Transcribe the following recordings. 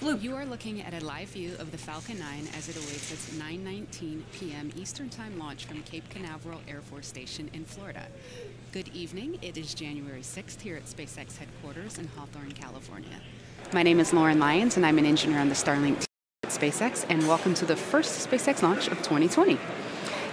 Floop. You are looking at a live view of the Falcon 9 as it awaits its 9:19 p.m. Eastern Time launch from Cape Canaveral Air Force Station in Florida. Good evening. It is January 6th here at SpaceX headquarters in Hawthorne, California. My name is Lauren Lyons, and I'm an engineer on the Starlink team at SpaceX, and welcome to the first SpaceX launch of 2020.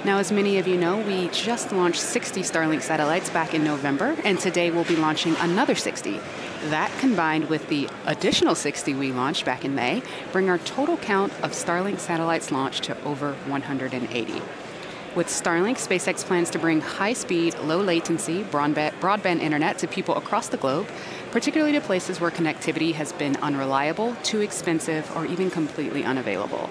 Now, as many of you know, we just launched 60 Starlink satellites back in November, and today we'll be launching another 60. That, combined with the additional 60 we launched back in May, bring our total count of Starlink satellites launched to over 180. With Starlink, SpaceX plans to bring high-speed, low-latency broadband internet to people across the globe, particularly to places where connectivity has been unreliable, too expensive, or even completely unavailable.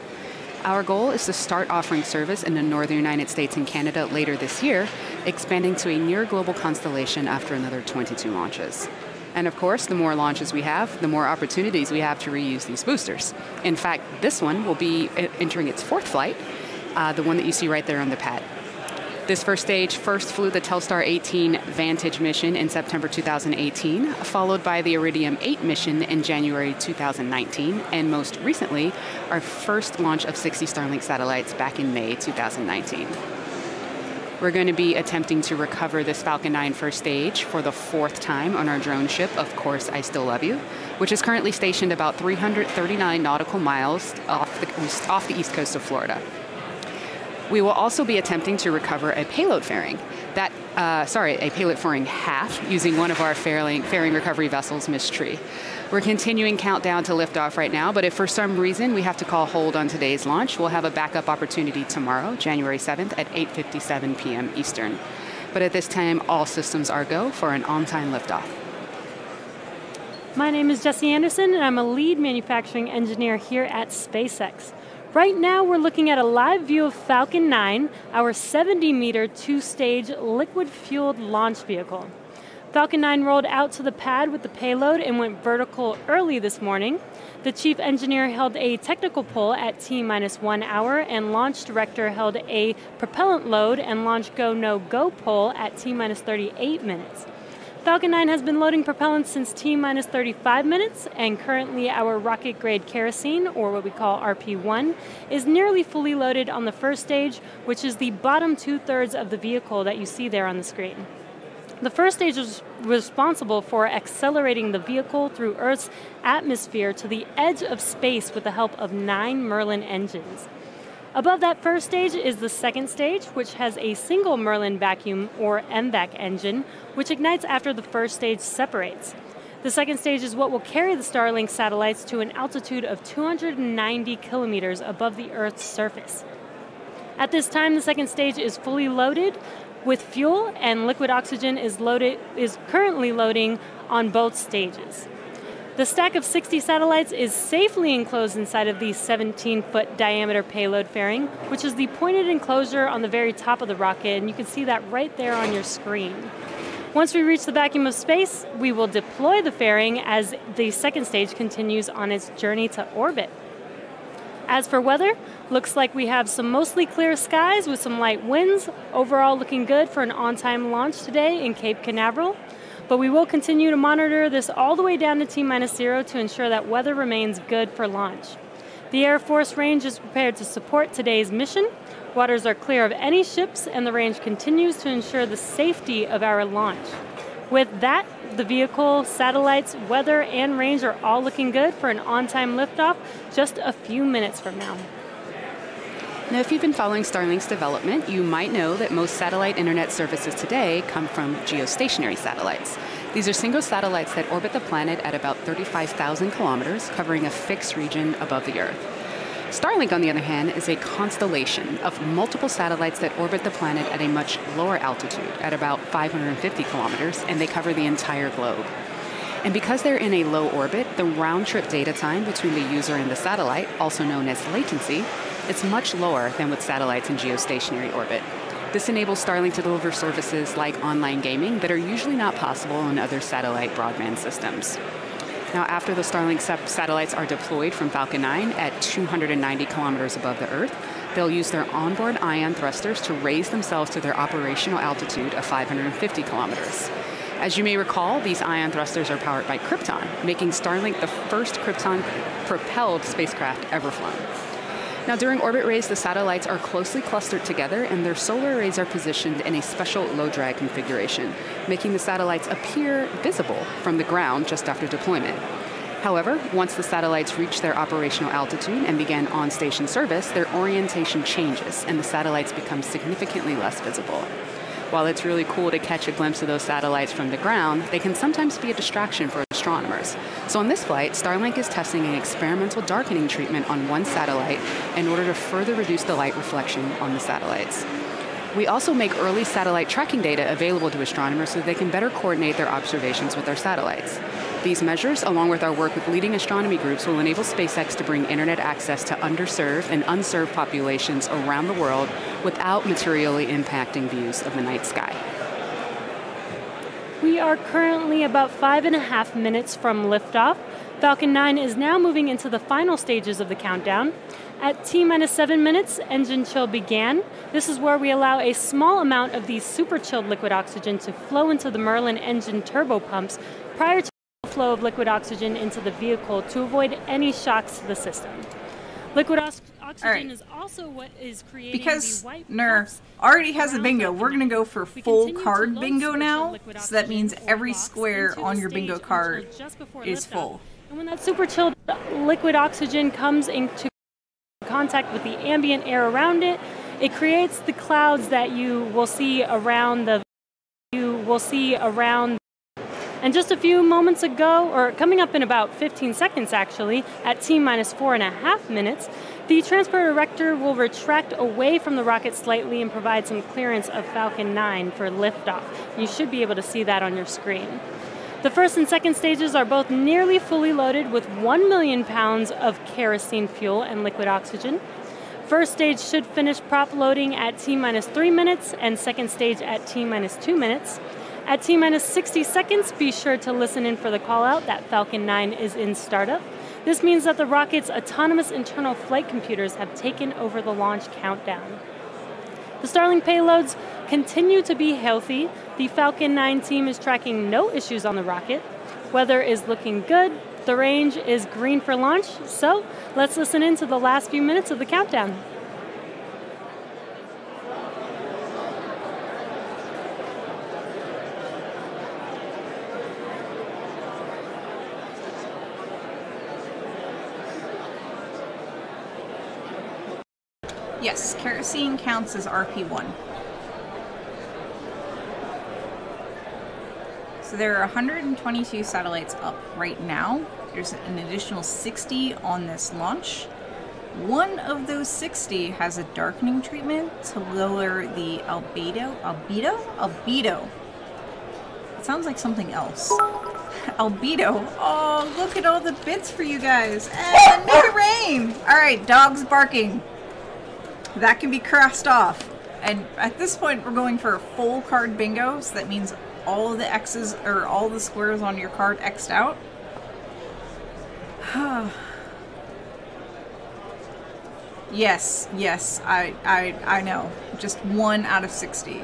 Our goal is to start offering service in the northern United States and Canada later this year, expanding to a near-global constellation after another 22 launches. And of course, the more launches we have, the more opportunities we have to reuse these boosters. In fact, this one will be entering its fourth flight, the one that you see right there on the pad. This first stage first flew the Telstar 18 Vantage mission in September 2018, followed by the Iridium 8 mission in January 2019, and most recently, our first launch of 60 Starlink satellites back in May 2019. We're going to be attempting to recover this Falcon 9 first stage for the fourth time on our drone ship, Of Course I Still Love You, which is currently stationed about 339 nautical miles off the east coast of Florida. We will also be attempting to recover a payload fairing. A payload fairing half using one of our fairing recovery vessels, Miss Tree. We're continuing countdown to liftoff right now, but if for some reason we have to call hold on today's launch, we'll have a backup opportunity tomorrow, January 7th at 8:57 p.m. Eastern. But at this time, all systems are go for an on-time liftoff. My name is Jesse Anderson, and I'm a lead manufacturing engineer here at SpaceX. Right now, we're looking at a live view of Falcon 9, our 70-meter, two-stage, liquid-fueled launch vehicle. Falcon 9 rolled out to the pad with the payload and went vertical early this morning. The chief engineer held a technical poll at T-1 hour, and launch director held a propellant load and launch go, no-go poll at T-38 minutes. Falcon 9 has been loading propellant since T-35 minutes, and currently our rocket-grade kerosene, or what we call RP1, is nearly fully loaded on the first stage, which is the bottom two-thirds of the vehicle that you see there on the screen. The first stage is responsible for accelerating the vehicle through Earth's atmosphere to the edge of space with the help of 9 Merlin engines. Above that first stage is the second stage, which has a single Merlin vacuum or MVAC engine, which ignites after the first stage separates. The second stage is what will carry the Starlink satellites to an altitude of 290 kilometers above the Earth's surface. At this time, the second stage is fully loaded with fuel, and liquid oxygen is currently loading on both stages. The stack of 60 satellites is safely enclosed inside of the 17-foot diameter payload fairing, which is the pointed enclosure on the very top of the rocket, and you can see that right there on your screen. Once we reach the vacuum of space, we will deploy the fairing as the second stage continues on its journey to orbit. As for weather, looks like we have some mostly clear skies with some light winds, overall looking good for an on-time launch today in Cape Canaveral. But we will continue to monitor this all the way down to T-0 to ensure that weather remains good for launch. The Air Force range is prepared to support today's mission. Waters are clear of any ships, and the range continues to ensure the safety of our launch. With that, the vehicle, satellites, weather, and range are all looking good for an on-time liftoff just a few minutes from now. Now, if you've been following Starlink's development, you might know that most satellite internet services today come from geostationary satellites. These are single satellites that orbit the planet at about 35,000 kilometers, covering a fixed region above the Earth. Starlink, on the other hand, is a constellation of multiple satellites that orbit the planet at a much lower altitude, at about 550 kilometers, and they cover the entire globe. And because they're in a low orbit, the round-trip data time between the user and the satellite, also known as latency, is much lower than with satellites in geostationary orbit. This enables Starlink to deliver services like online gaming that are usually not possible on other satellite broadband systems. Now, after the Starlink satellites are deployed from Falcon 9 at 290 kilometers above the Earth, they'll use their onboard ion thrusters to raise themselves to their operational altitude of 550 kilometers. As you may recall, these ion thrusters are powered by Krypton, making Starlink the first Krypton-propelled spacecraft ever flown. Now, during orbit raise, the satellites are closely clustered together, and their solar arrays are positioned in a special low-drag configuration, making the satellites appear visible from the ground just after deployment. However, once the satellites reach their operational altitude and begin on-station service, their orientation changes, and the satellites become significantly less visible. While it's really cool to catch a glimpse of those satellites from the ground, they can sometimes be a distraction for astronomers. So on this flight, Starlink is testing an experimental darkening treatment on one satellite in order to further reduce the light reflection on the satellites. We also make early satellite tracking data available to astronomers so they can better coordinate their observations with their satellites. These measures, along with our work with leading astronomy groups, will enable SpaceX to bring internet access to underserved and unserved populations around the world without materially impacting views of the night sky. We are currently about 5.5 minutes from liftoff. Falcon 9 is now moving into the final stages of the countdown. At T-minus 7 minutes, engine chill began. This is where we allow a small amount of the super chilled liquid oxygen to flow into the Merlin engine turbo pumps prior to the flow of liquid oxygen into the vehicle to avoid any shocks to the system. Liquid oxygen is also what is creating because the white NER already has a bingo, we're going to go for full card bingo now. So that means every square on your bingo card is full. And when that super chilled liquid oxygen comes into contact with the ambient air around it, it creates the clouds that you will see around and just a few moments ago, or coming up in about 15 seconds actually, at T-minus 4.5 minutes, the transport erector will retract away from the rocket slightly and provide some clearance of Falcon 9 for liftoff. You should be able to see that on your screen. The first and second stages are both nearly fully loaded with 1 million pounds of kerosene fuel and liquid oxygen. First stage should finish prop loading at T-minus 3 minutes and second stage at T-minus 2 minutes. At T-minus 60 seconds, be sure to listen in for the call out that Falcon 9 is in startup. This means that the rocket's autonomous internal flight computers have taken over the launch countdown. The Starlink payloads continue to be healthy. The Falcon 9 team is tracking no issues on the rocket. Weather is looking good. The range is green for launch. So let's listen in to the last few minutes of the countdown. Yes, kerosene counts as RP1. So there are 122 satellites up right now. There's an additional 60 on this launch. One of those 60 has a darkening treatment to lower the albedo? It sounds like something else. Albedo. Oh, look at all the bits for you guys. And make it rain. All right, dogs barking. That can be crossed off. And at this point, we're going for a full card bingo, so that means all of the X's, or all the squares on your card X'd out. Yes, I know. Just 1 out of 60.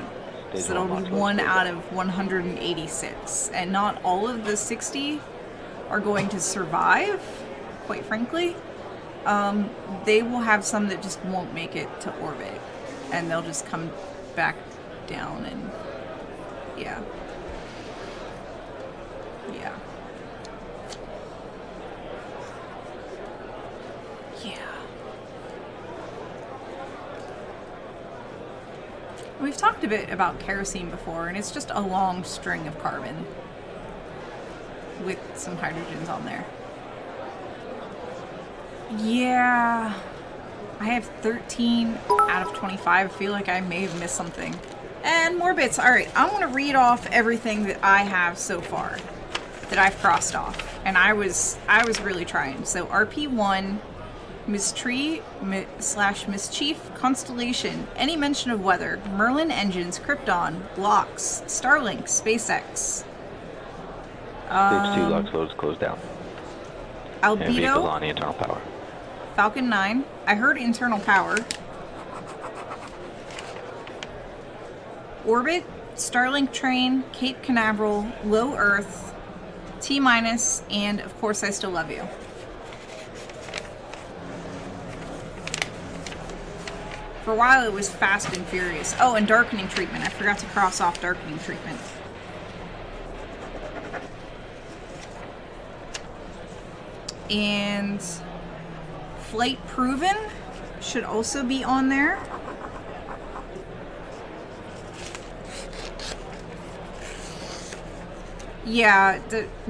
So it'll be 1 out of 186. And not all of the 60 are going to survive, quite frankly. They will have some that just won't make it to orbit, and they'll just come back down, and yeah. We've talked a bit about kerosene before, and it's just a long string of carbon with some hydrogens on there. Yeah, I have 13 out of 25. I feel like I may have missed something. And more bits. All right, I'm going to read off everything that I have so far that I've crossed off. And I was really trying. So RP1, Mystery / Mischief, Constellation, any mention of weather, Merlin engines, Krypton, locks, Starlink, SpaceX. Stage 2 locks loads closed down. Albedo. And vehicle on the internal power. Falcon 9. I heard internal power. Orbit, Starlink train, Cape Canaveral, low Earth, T-, and of course I still love you. For a while it was Fast and Furious. Oh, and darkening treatment. I forgot to cross off darkening treatment. And flight proven should also be on there. Yeah,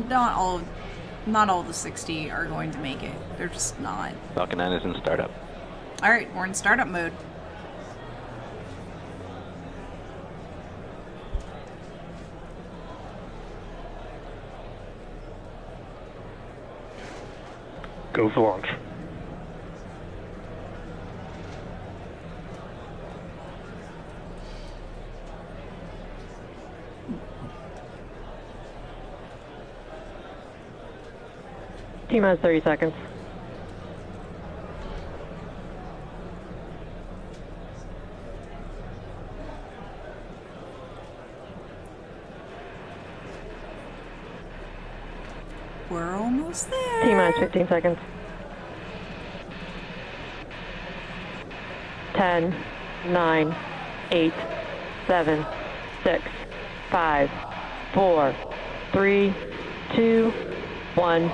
not all the 60 are going to make it. They're just not. Falcon 9 is in startup. All right, we're in startup mode. Go for launch. T-minus 30 seconds. We're almost there. T-minus 15 seconds. 10, 9, 8, 7, 6, 5, 4, 3, 2, 1,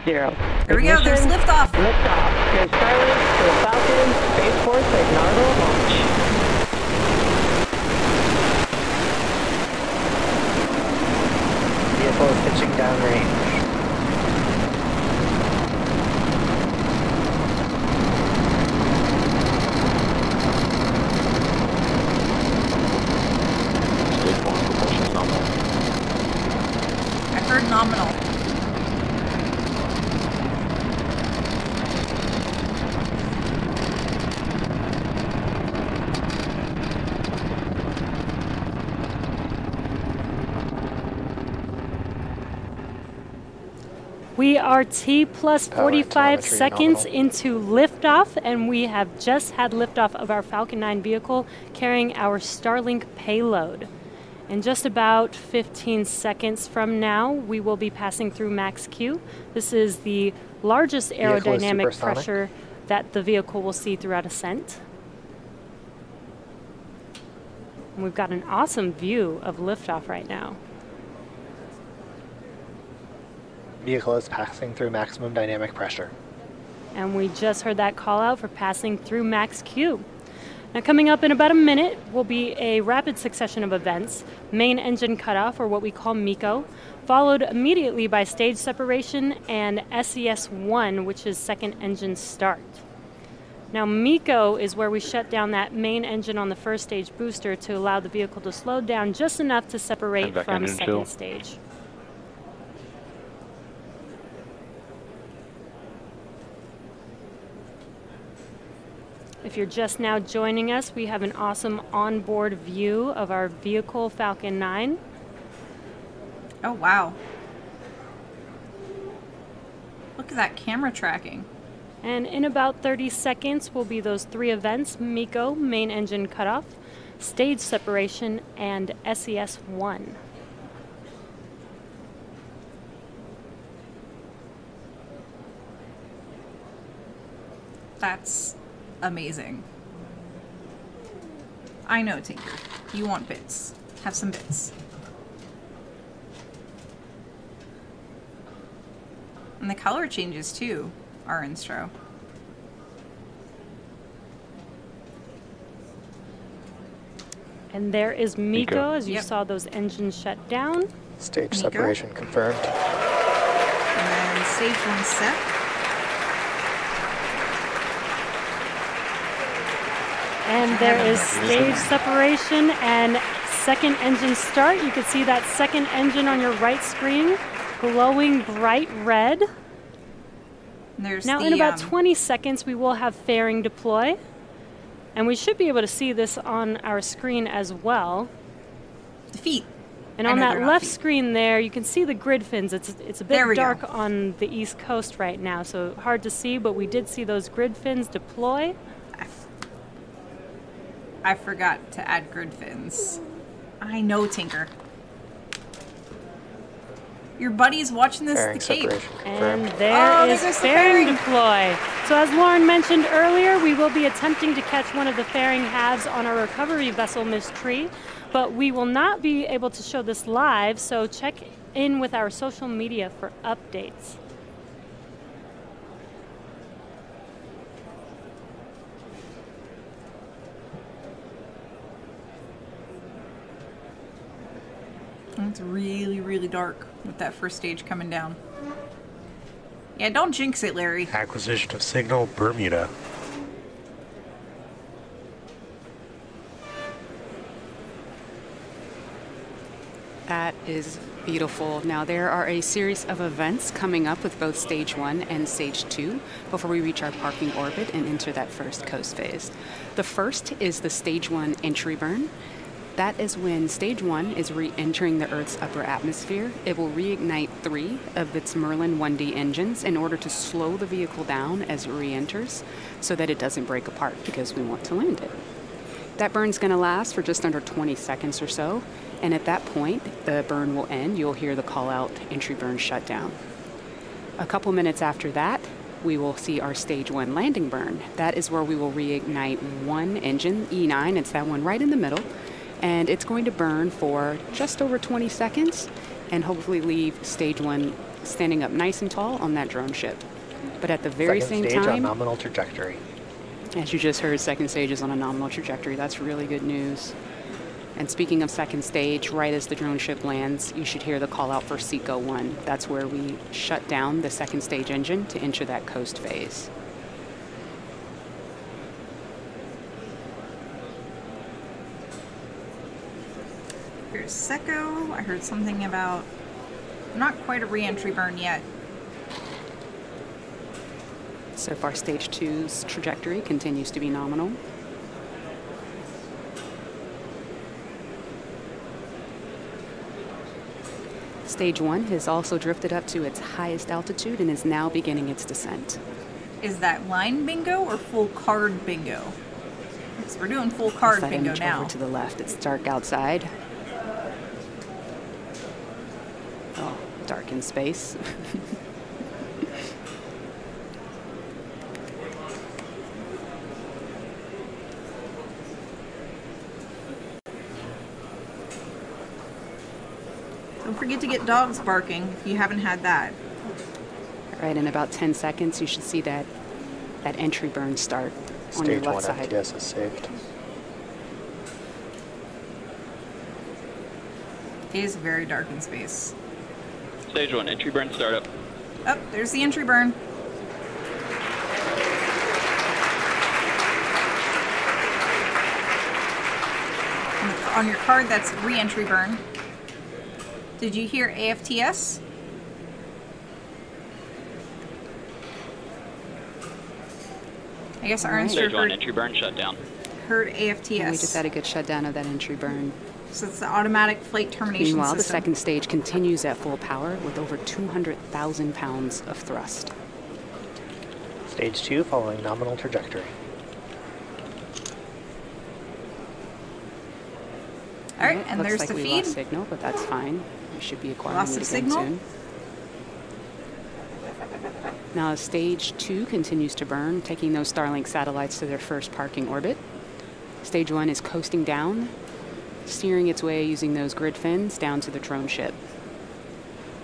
0. Here we go, there's liftoff. Liftoff. Here's Starlink to the Falcon Space Force inaugural launch. Vehicle is pitching downrange. Stage 1 propulsion nominal. I heard nominal. We are T plus Power 45 telemetry seconds nominal. into liftoff, and we have just had liftoff of our Falcon 9 vehicle carrying our Starlink payload. In just about 15 seconds from now, we will be passing through max Q. This is the largest Vehicle is aerodynamic supersonic. pressure that the vehicle will see throughout ascent. And we've got an awesome view of liftoff right now. Vehicle is passing through maximum dynamic pressure. And we just heard that call out for passing through max Q. Now coming up in about a minute will be a rapid succession of events, main engine cutoff, or what we call MECO, followed immediately by stage separation and SES-1, which is second engine start. Now MECO is where we shut down that main engine on the first stage booster to allow the vehicle to slow down just enough to separate Back from engine second chill. stage. If you're just now joining us, we have an awesome onboard view of our vehicle, Falcon 9. Oh, wow. Look at that camera tracking. And in about 30 seconds will be those three events: MECO, main engine cutoff, stage separation, and SES-1. That's amazing. I know, Tinker. You want bits. Have some bits. And the color changes too, our instro. And there is MECO, MECO. as you Yep. saw those engines shut down. Stage MECO. separation confirmed. And then stage 1 set. And there is stage separation and second engine start. You can see that second engine on your right screen glowing bright red. And there's Now the, in about 20 seconds we will have fairing deploy. And we should be able to see this on our screen as well. the feet. And I on know that they're not left feet. screen there, you can see the grid fins. It's a There bit we go. dark on the East Coast right now, so hard to see, but we did see those grid fins deploy. I forgot to add grid fins. I know, Tinker. Your buddy's watching this at the Cape. And there is fairing deploy. So as Lauren mentioned earlier, we will be attempting to catch one of the fairing halves on our recovery vessel, Miss Tree, but we will not be able to show this live, so check in with our social media for updates. It's really, really dark with that first stage coming down. Yeah, don't jinx it, Larry. Acquisition of signal, Bermuda. That is beautiful. Now there are a series of events coming up with both stage 1 and stage 2 before we reach our parking orbit and enter that first coast phase. The first is the stage 1 entry burn. That is when stage 1 is re-entering the Earth's upper atmosphere. It will reignite 3 of its Merlin 1D engines in order to slow the vehicle down as it re-enters so that it doesn't break apart because we want to land it. That burn's going to last for just under 20 seconds or so, and at that point, the burn will end. You'll hear the call-out entry burn shut down. A couple minutes after that, we will see our stage 1 landing burn. That is where we will reignite 1 engine, E9, it's that one right in the middle, and it's going to burn for just over 20 seconds and hopefully leave stage 1 standing up nice and tall on that drone ship. But at the very same Second stage on time, nominal trajectory. as you just heard, second stage is on a nominal trajectory. That's really good news. And speaking of second stage, right as the drone ship lands, you should hear the call out for SECO 1. That's where we shut down the second stage engine to enter that coast phase. Here's SECO. I heard something about not quite a re-entry burn yet. So far, stage 2's trajectory continues to be nominal. Stage 1 has also drifted up to its highest altitude and is now beginning its descent. Is that line bingo or full card bingo? Because we're doing full card That bingo image now. over to the left. It's dark outside. Oh, dark in space. Don't forget to get dogs barking if you haven't had that. All right, in about 10 seconds, you should see that entry burn start on your Stage left 1 side. FTS is saved. It is very dark in space. Stage 1, entry burn startup. Oh, there's the entry burn. On your card, that's re-entry burn. Did you hear AFTS? I guess our instructor Stage 1, entry burn shut down. heard AFTS. And we just had a good shutdown of that entry burn. So it's the automatic flight termination Meanwhile, the system. second stage continues at full power with over 200,000 pounds of thrust. Stage 2 following nominal trajectory. All right, Well, and looks there's like the we feed. lost signal, but that's fine. We should be acquiring Loss it of again signal. soon. Now, as stage 2 continues to burn, taking those Starlink satellites to their first parking orbit. Stage 1 is coasting down, steering its way using those grid fins down to the drone ship.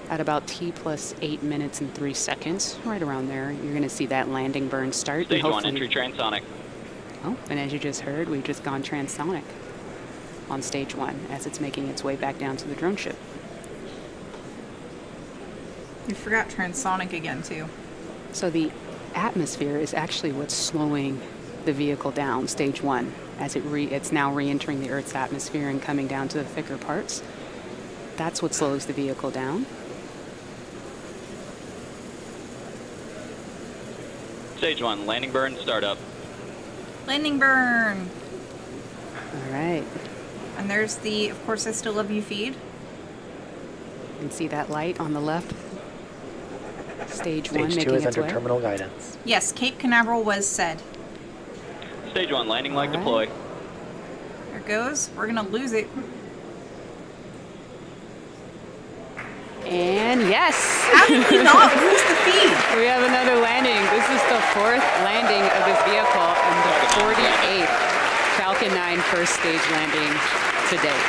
At about T plus 8 minutes and 3 seconds, right around there, you're going to see that landing burn start. Stage and 1, entry transonic. Oh, and as you just heard, we've just gone transonic on stage 1 as it's making its way back down to the drone ship. You forgot transonic again, too. So the atmosphere is actually what's slowing the vehicle down, stage 1, as it's now re-entering the Earth's atmosphere and coming down to the thicker parts. That's what slows the vehicle down. Stage 1, landing burn startup. Landing burn. All right. And there's the, of course, I still love you feed. You can see that light on the left. Stage 1 Stage 2 making is its under way. terminal guidance. Yes, Cape Canaveral was said. Stage 1, landing leg All right. deploy. There it goes. We're going to lose it. And yes! How did we not lose the feed? We have another landing. This is the 4th landing of this vehicle and the 48th Falcon 9 first stage landing to date.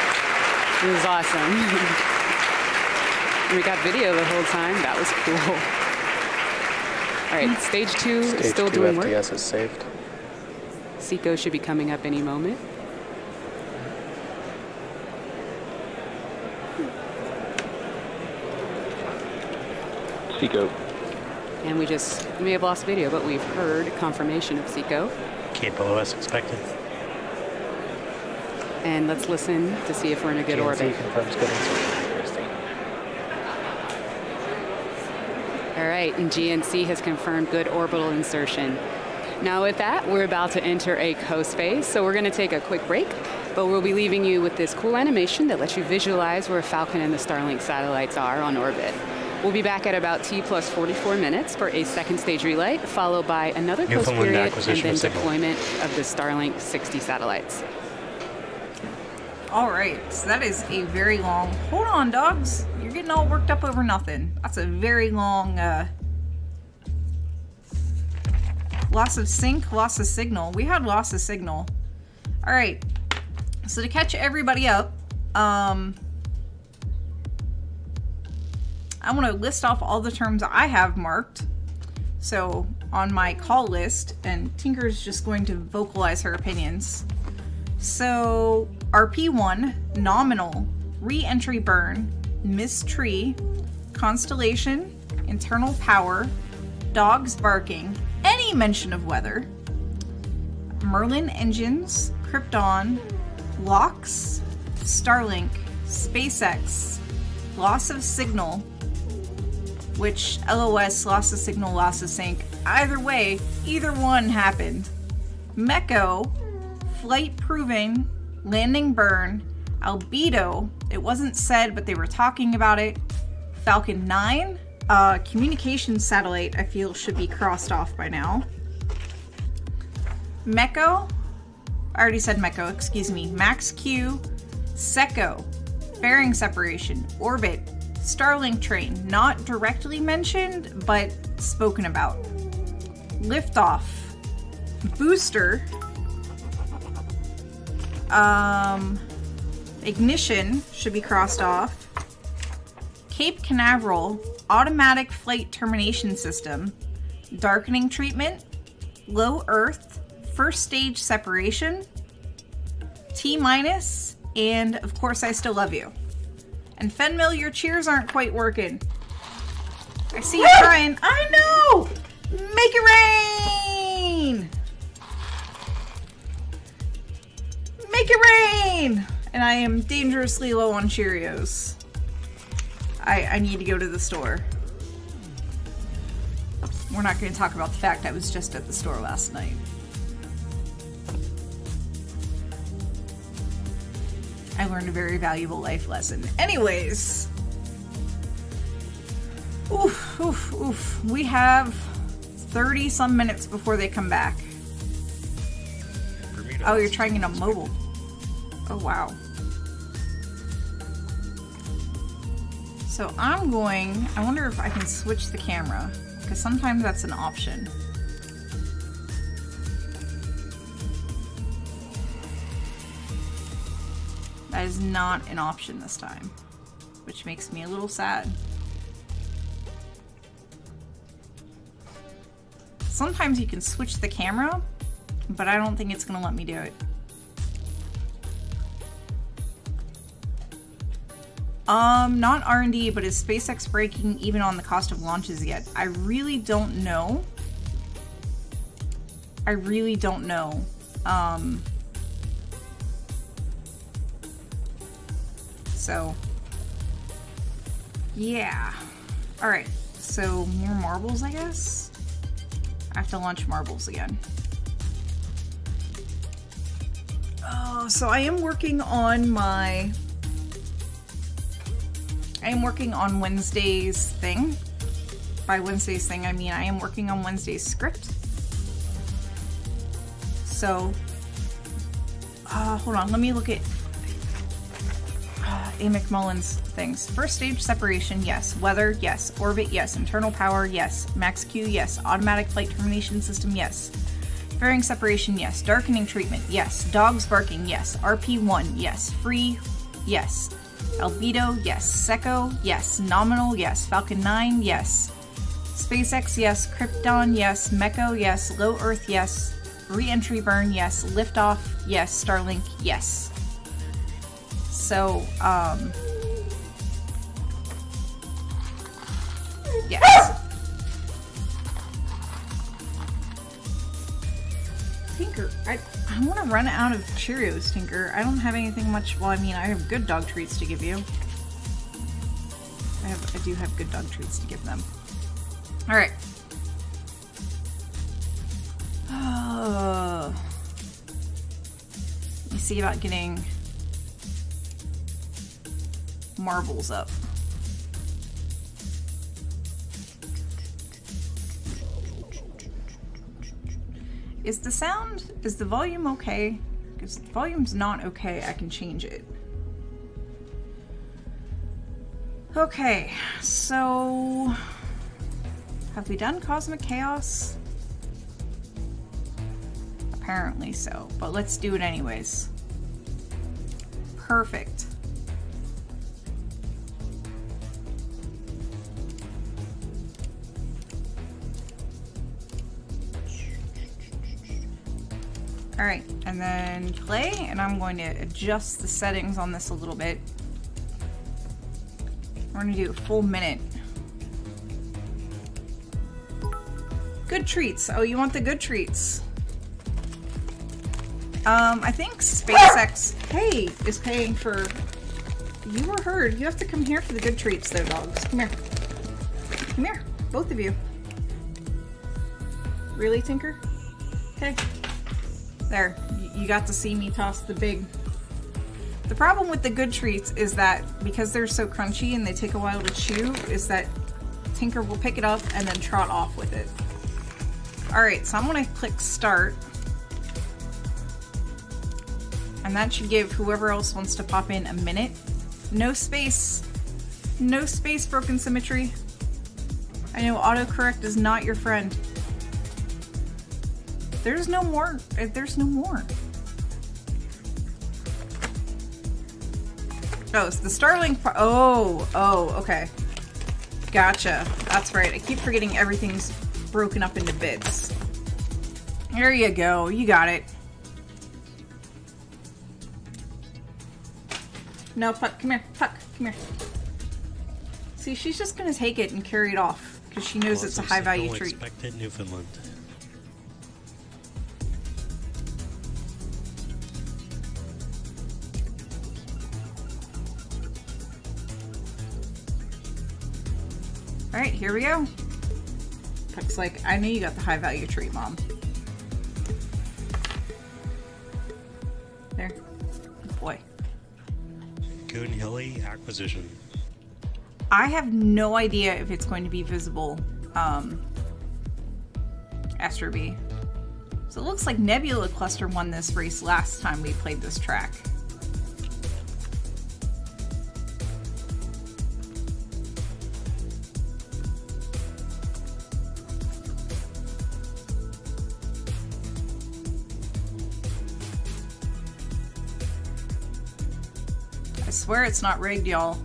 It was awesome. We got video the whole time. That was cool. All right, stage 2 still Stage 2 doing work. FTS is saved. Seco should be coming up any moment. Seco. And we may have lost video, but we've heard confirmation of Seco. Cape below us expected. And let's listen to see if we're in a good GNC orbit. confirms good insertion accuracy. All right, and GNC has confirmed good orbital insertion. Now with that, we're about to enter a coast phase, so we're gonna take a quick break, but we'll be leaving you with this cool animation that lets you visualize where Falcon and the Starlink satellites are on orbit. We'll be back at about T plus 44 minutes for a second stage relay, followed by another coast Newfoundland period and acquisition then of signal. deployment of the Starlink 60 satellites. All right, so that is a very long, hold on dogs, you're getting all worked up over nothing. That's a very long, loss of sync, loss of signal. We had loss of signal. All right, so to catch everybody up, I want to list off all the terms I have marked. So on my call list, and Tinker's just going to vocalize her opinions. So RP1, nominal, re-entry burn, missed tree, constellation, internal power, dogs barking, any mention of weather, Merlin engines, Krypton, locks, Starlink, SpaceX, loss of signal, which LOS, loss of signal, loss of sync, either way, either one happened. Mecco, flight proving, landing burn, albedo, it wasn't said but they were talking about it. Falcon 9, communications satellite I feel should be crossed off by now. Mecco, I already said Mecco, excuse me. Max Q, Seco, bearing separation, orbit, Starlink train, not directly mentioned, but spoken about. Liftoff, booster, ignition should be crossed off. Cape Canaveral, automatic flight termination system, darkening treatment, low Earth, first stage separation, T-, and of course I still love you. And Fenmill, your cheers aren't quite working. I see you trying. I know! Make it rain! Make it rain! And I am dangerously low on Cheerios. I need to go to the store. We're not going to talk about the fact I was just at the store last night. I learned a very valuable life lesson. Anyways. Oof, oof, oof. We have 30 some minutes before they come back. Oh, you're trying it on mobile. Oh, wow. So I wonder if I can switch the camera, because sometimes that's an option. That is not an option this time, which makes me a little sad. Sometimes you can switch the camera, but I don't think it's gonna let me do it. Not R&D, but is SpaceX breaking even on the cost of launches yet? I really don't know. I really don't know. So, yeah. Alright, so more marbles, I guess? I have to launch marbles again. Oh, so I am working on Wednesday's thing. By Wednesday's thing, I mean I am working on Wednesday's script. So, hold on, let me look at... A. McMullen's things. First stage separation, yes. Weather, yes. Orbit, yes. Internal power, yes. Max Q, yes. Automatic flight termination system, yes. Fairing separation, yes. Darkening treatment, yes. Dogs barking, yes. RP1, yes. Free, yes. Albedo, yes. Seco, yes. Nominal, yes. Falcon 9, yes. SpaceX, yes. Krypton, yes. Meko, yes. Low Earth, yes. Re-entry burn, yes. Liftoff, yes. Starlink, yes. So, yes. Tinker, I want to run out of Cheerios, Tinker. I don't have anything much. Well, I mean, I have good dog treats to give you. I do have good dog treats to give them. All right. Let me see about getting marbles up. Is the volume okay? Because if the volume's not okay, I can change it. Okay, so have we done Cosmic Chaos? Apparently so, but let's do it anyways. Perfect. Alright, and then play, and I'm going to adjust the settings on this a little bit. We're going to do a full minute. Good treats. Oh, you want the good treats. I think SpaceX, hey, is paying for... You were heard. You have to come here for the good treats, though, dogs. Come here. Come here. Both of you. Really, Tinker? Okay. There. You got to see me toss the big... The problem with the good treats is that because they're so crunchy and they take a while to chew, is that Tinker will pick it up and then trot off with it. Alright, so I'm going to click start. And that should give whoever else wants to pop in a minute. No space. No space, broken symmetry. I know autocorrect is not your friend. There's no more. There's no more. Oh, it's the Starlink. Oh, okay. Gotcha. That's right. I keep forgetting everything's broken up into bits. There you go. You got it. No, Puck, come here. Puck, come here. See, she's just gonna take it and carry it off because she knows it's a high-value treat. Expected Newfoundland. Alright, here we go. Puck's like, I knew you got the high-value treat, Mom. There. Good boy. Goon Hilly acquisition. I have no idea if it's going to be visible, Astro B. So it looks like Nebula Cluster won this race last time we played this track. I swear it's not rigged, y'all.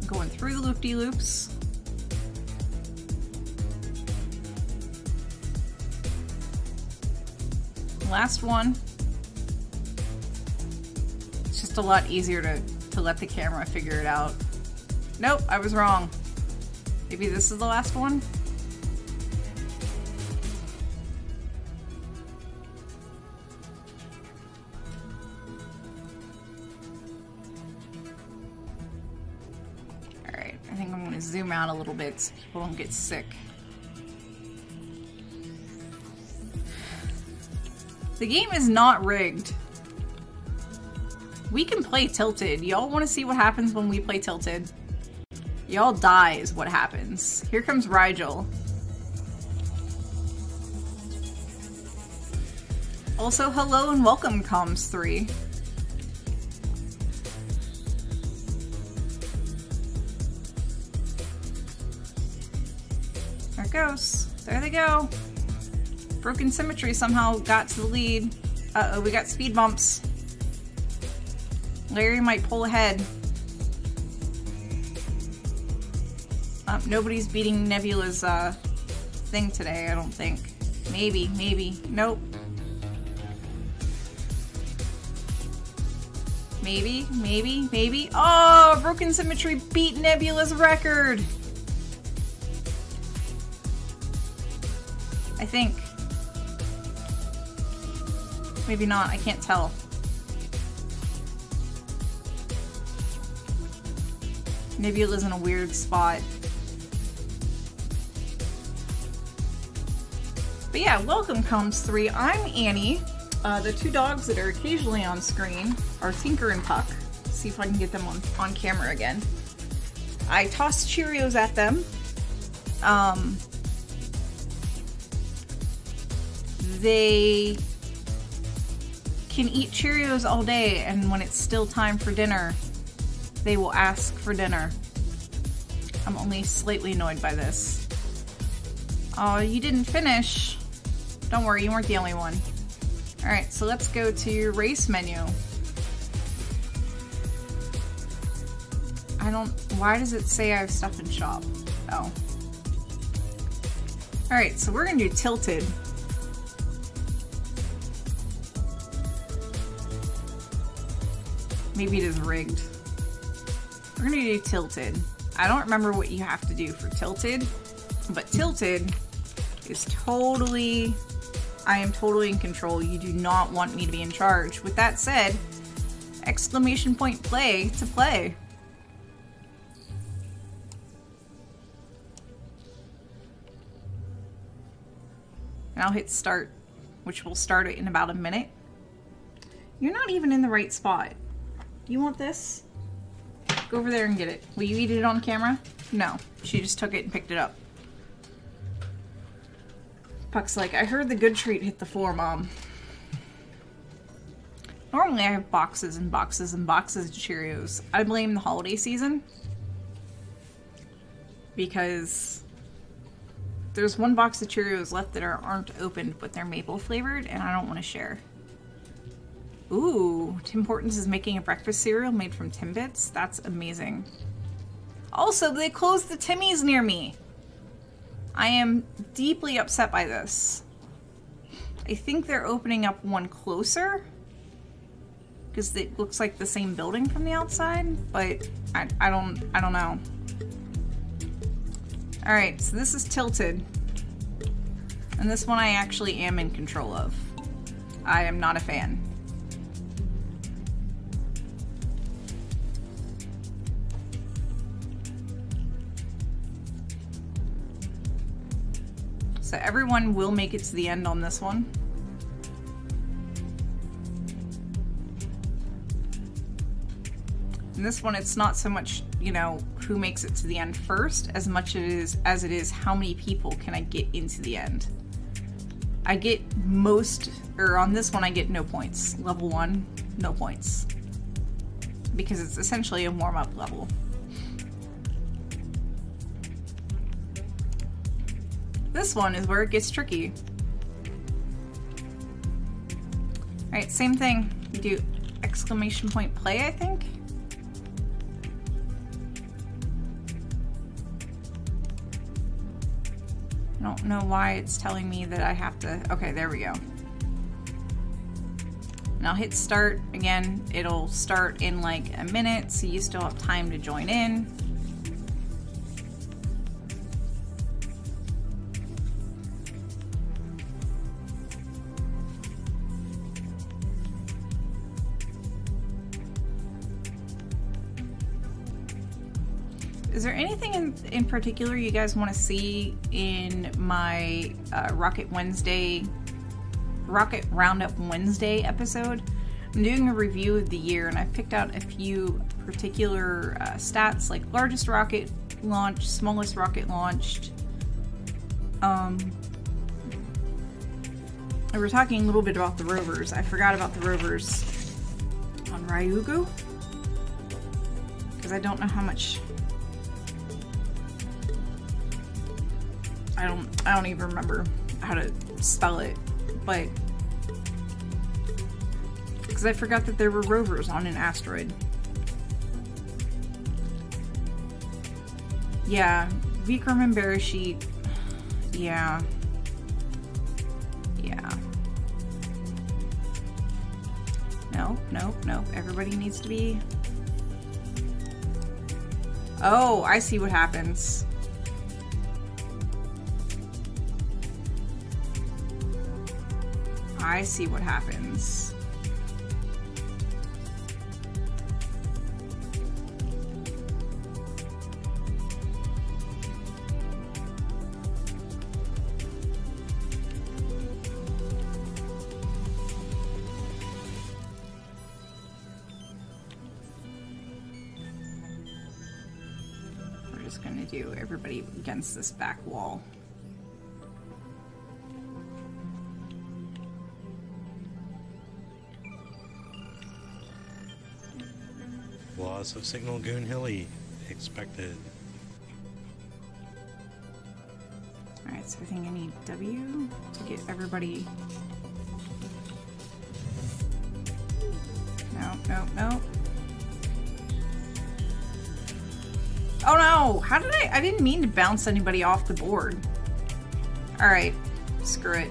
Going through the loop-de-loops. Last one. It's just a lot easier to let the camera figure it out. Nope, I was wrong. Maybe this is the last one? Zoom out a little bit so people don't get sick. The game is not rigged. We can play Tilted. Y'all want to see what happens when we play Tilted? Y'all die is what happens. Here comes Rigel. Also, hello and welcome, Comms3. There it goes. There they go. Broken symmetry somehow got to the lead. Uh-oh, we got speed bumps. Larry might pull ahead. Nobody's beating Nebula's thing today, I don't think. Maybe, maybe. Nope. Maybe, maybe, maybe. Oh, Broken Symmetry beat Nebula's record! I think. Maybe not, I can't tell. Nebula's in a weird spot. But yeah, welcome Comms3. I'm Annie. The two dogs that are occasionally on screen are Tinker and Puck. Let's see if I can get them on camera again. I toss Cheerios at them. They can eat Cheerios all day, and when it's still time for dinner, they will ask for dinner. I'm only slightly annoyed by this. Oh, you didn't finish. Don't worry, you weren't the only one. Alright, so let's go to your race menu. Why does it say I have stuff in shop? Oh. Alright, so we're gonna do tilted. Maybe it is rigged. We're gonna do tilted. I don't remember what you have to do for tilted, but tilted is totally, I am totally in control. You do not want me to be in charge. With that said, exclamation point play to play. And I'll hit start, which will start it in about a minute. You're not even in the right spot. You want this? Go over there and get it. Will you eat it on camera? No. She just took it and picked it up. Puck's like, I heard the good treat hit the floor, Mom. Normally I have boxes and boxes and boxes of Cheerios. I blame the holiday season. Because there's one box of Cheerios left that aren't opened, but they're maple flavored, and I don't want to share. Ooh, Tim Hortons is making a breakfast cereal made from Timbits. That's amazing. Also, they closed the Timmy's near me. I am deeply upset by this. I think they're opening up one closer because it looks like the same building from the outside, but I don't know. All right, so this is tilted, and this one I actually am in control of. I am not a fan. So everyone will make it to the end on this one. And this one, it's not so much, you know, who makes it to the end first, as much as it is how many people can I get into the end. I get most, or on this one I get no points. Level 1, no points. Because it's essentially a warm-up level. This one is where it gets tricky. Alright, same thing. We do exclamation point play, I think. I don't know why it's telling me that I have to... Okay, there we go. And I'll hit start. Again, it'll start in like a minute, so you still have time to join in. Is there anything in particular you guys want to see in my Rocket Roundup Wednesday episode? I'm doing a review of the year, and I've picked out a few particular stats, like largest rocket launch, smallest rocket launched, We were talking a little bit about the rovers. I forgot about the rovers on Ryugu. Because I don't know how much... I don't even remember how to spell it, but... Because I forgot that there were rovers on an asteroid. Yeah, Vikram and Bereshit. Yeah. Yeah. Nope. Everybody needs to be... Oh, I see what happens. I see what happens. We're just gonna do everybody against this back wall. Loss of signal Goon Hilly expected. Alright, so I think I need W to get everybody... No. Oh no! How did I didn't mean to bounce anybody off the board. Alright, screw it.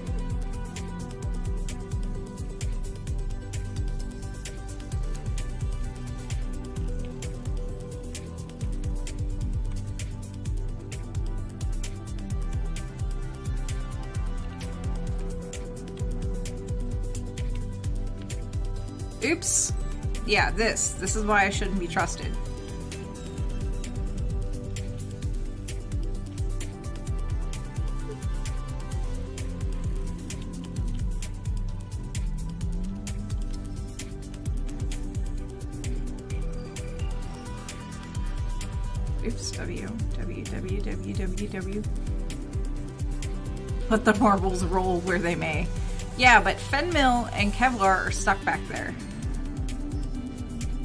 Oops. Yeah, this is why I shouldn't be trusted. Oops, W. Let the marbles roll where they may. Yeah, but Fenmil and Kevlar are stuck back there.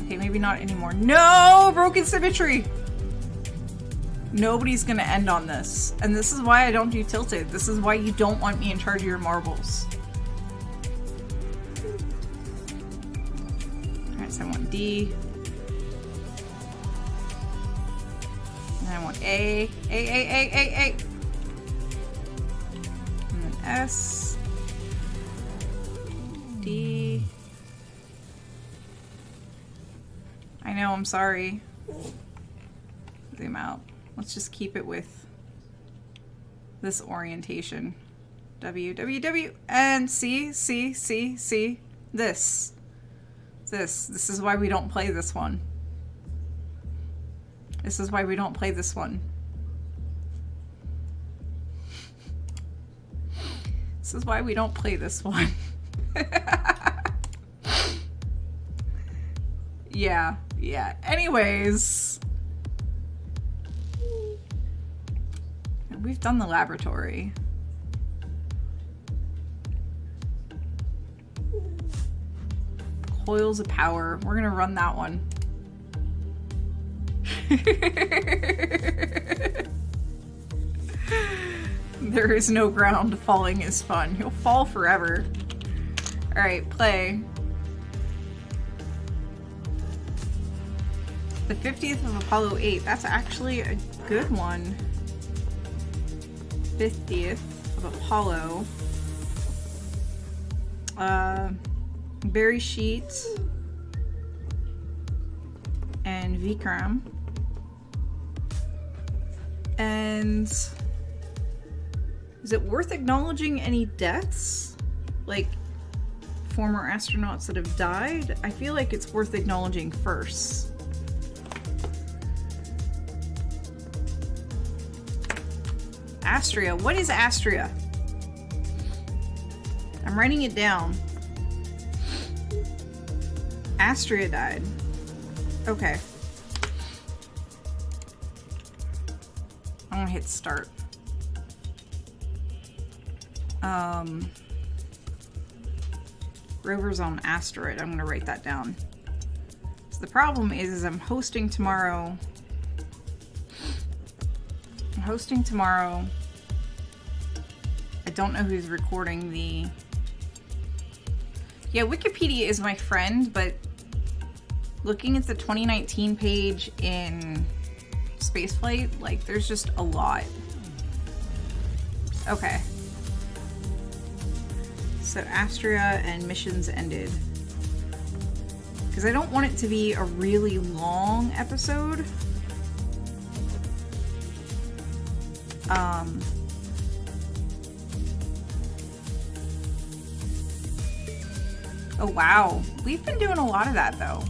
Okay, maybe not anymore. No! Broken symmetry! Nobody's gonna end on this. And this is why I don't do tilted. This is why you don't want me in charge of your marbles. Alright, so I want D. And I want A. A. And then S. D. I know, I'm sorry. Zoom out. Let's just keep it with this orientation. W. And C. This. This is why we don't play this one. This is why we don't play this one. This is why we don't play this one. Yeah. Anyways. We've done the laboratory. Coils of power. We're gonna run that one. There is no ground. Falling is fun. You'll fall forever. Alright, play. The 50th of Apollo 8. That's actually a good one. 50th of Apollo. Bereshit and Vikram. And is it worth acknowledging any deaths? Like former astronauts that have died? I feel like it's worth acknowledging first. Astria. What is Astria? I'm writing it down. Astria died. Okay. I'm gonna hit start. Rover's on asteroid. I'm gonna write that down. So the problem is I'm hosting tomorrow. I don't know who's recording the... Yeah, Wikipedia is my friend, but looking at the 2019 page in Spaceflight, like, there's just a lot. Okay. So Astria and missions ended. Because I don't want it to be a really long episode. Oh wow, we've been doing a lot of that though.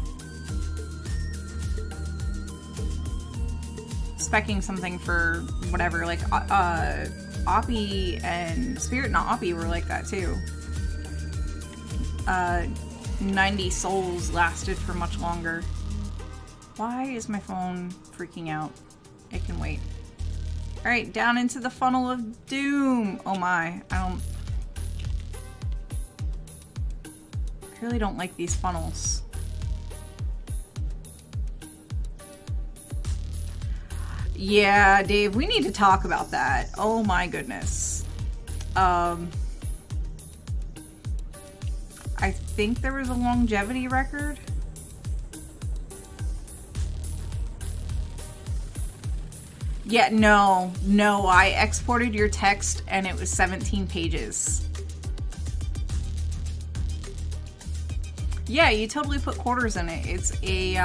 Specking something for whatever, like Oppie and Spirit Not Oppie were like that too. 90 souls lasted for much longer. Why is my phone freaking out? It can wait. Alright, down into the funnel of doom. Oh my, I really don't like these funnels. Yeah, Dave, we need to talk about that. Oh my goodness. I think there was a longevity record. Yeah, no, I exported your text and it was 17 pages. Yeah, you totally put quarters in it. It's a,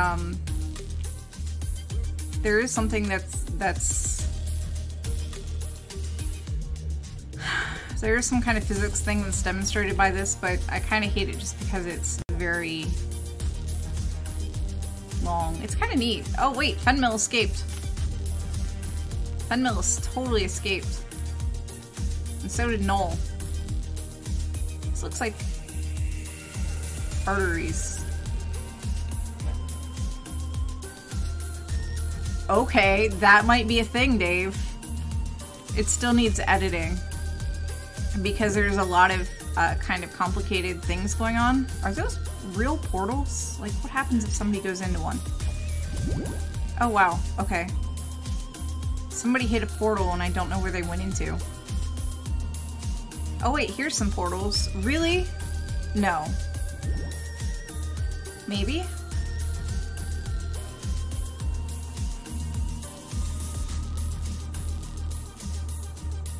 there is something that's there is some kind of physics thing that's demonstrated by this, but I kind of hate it just because it's very long. It's kind of neat. Oh wait, Fenmill escaped. Fenmill totally escaped. And so did Null. This looks like arteries. Okay, that might be a thing, Dave. It still needs editing. Because there's a lot of kind of complicated things going on. Are those real portals? Like, what happens if somebody goes into one? Oh, wow. Okay. Somebody hit a portal and I don't know where they went into. Oh, wait. Here's some portals. Really? No. Maybe?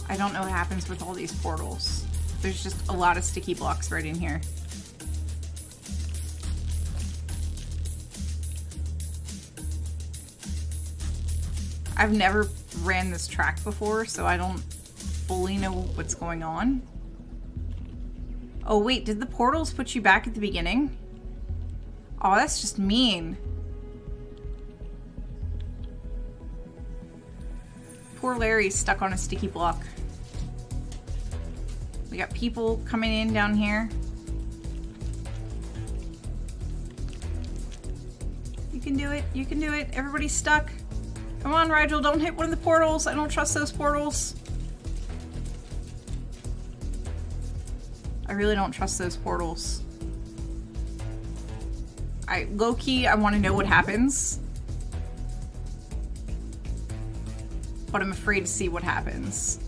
I don't know what happens with all these portals. There's just a lot of sticky blocks right in here. I've never ran this track before, so I don't fully know what's going on. Oh wait, did the portals put you back at the beginning? Oh, that's just mean. Poor Larry's stuck on a sticky block. We got people coming in down here. You can do it. You can do it. Everybody's stuck. Come on, Rigel. Don't hit one of the portals. I don't trust those portals. I really don't trust those portals. Low-key, I want to know what happens. But I'm afraid to see what happens.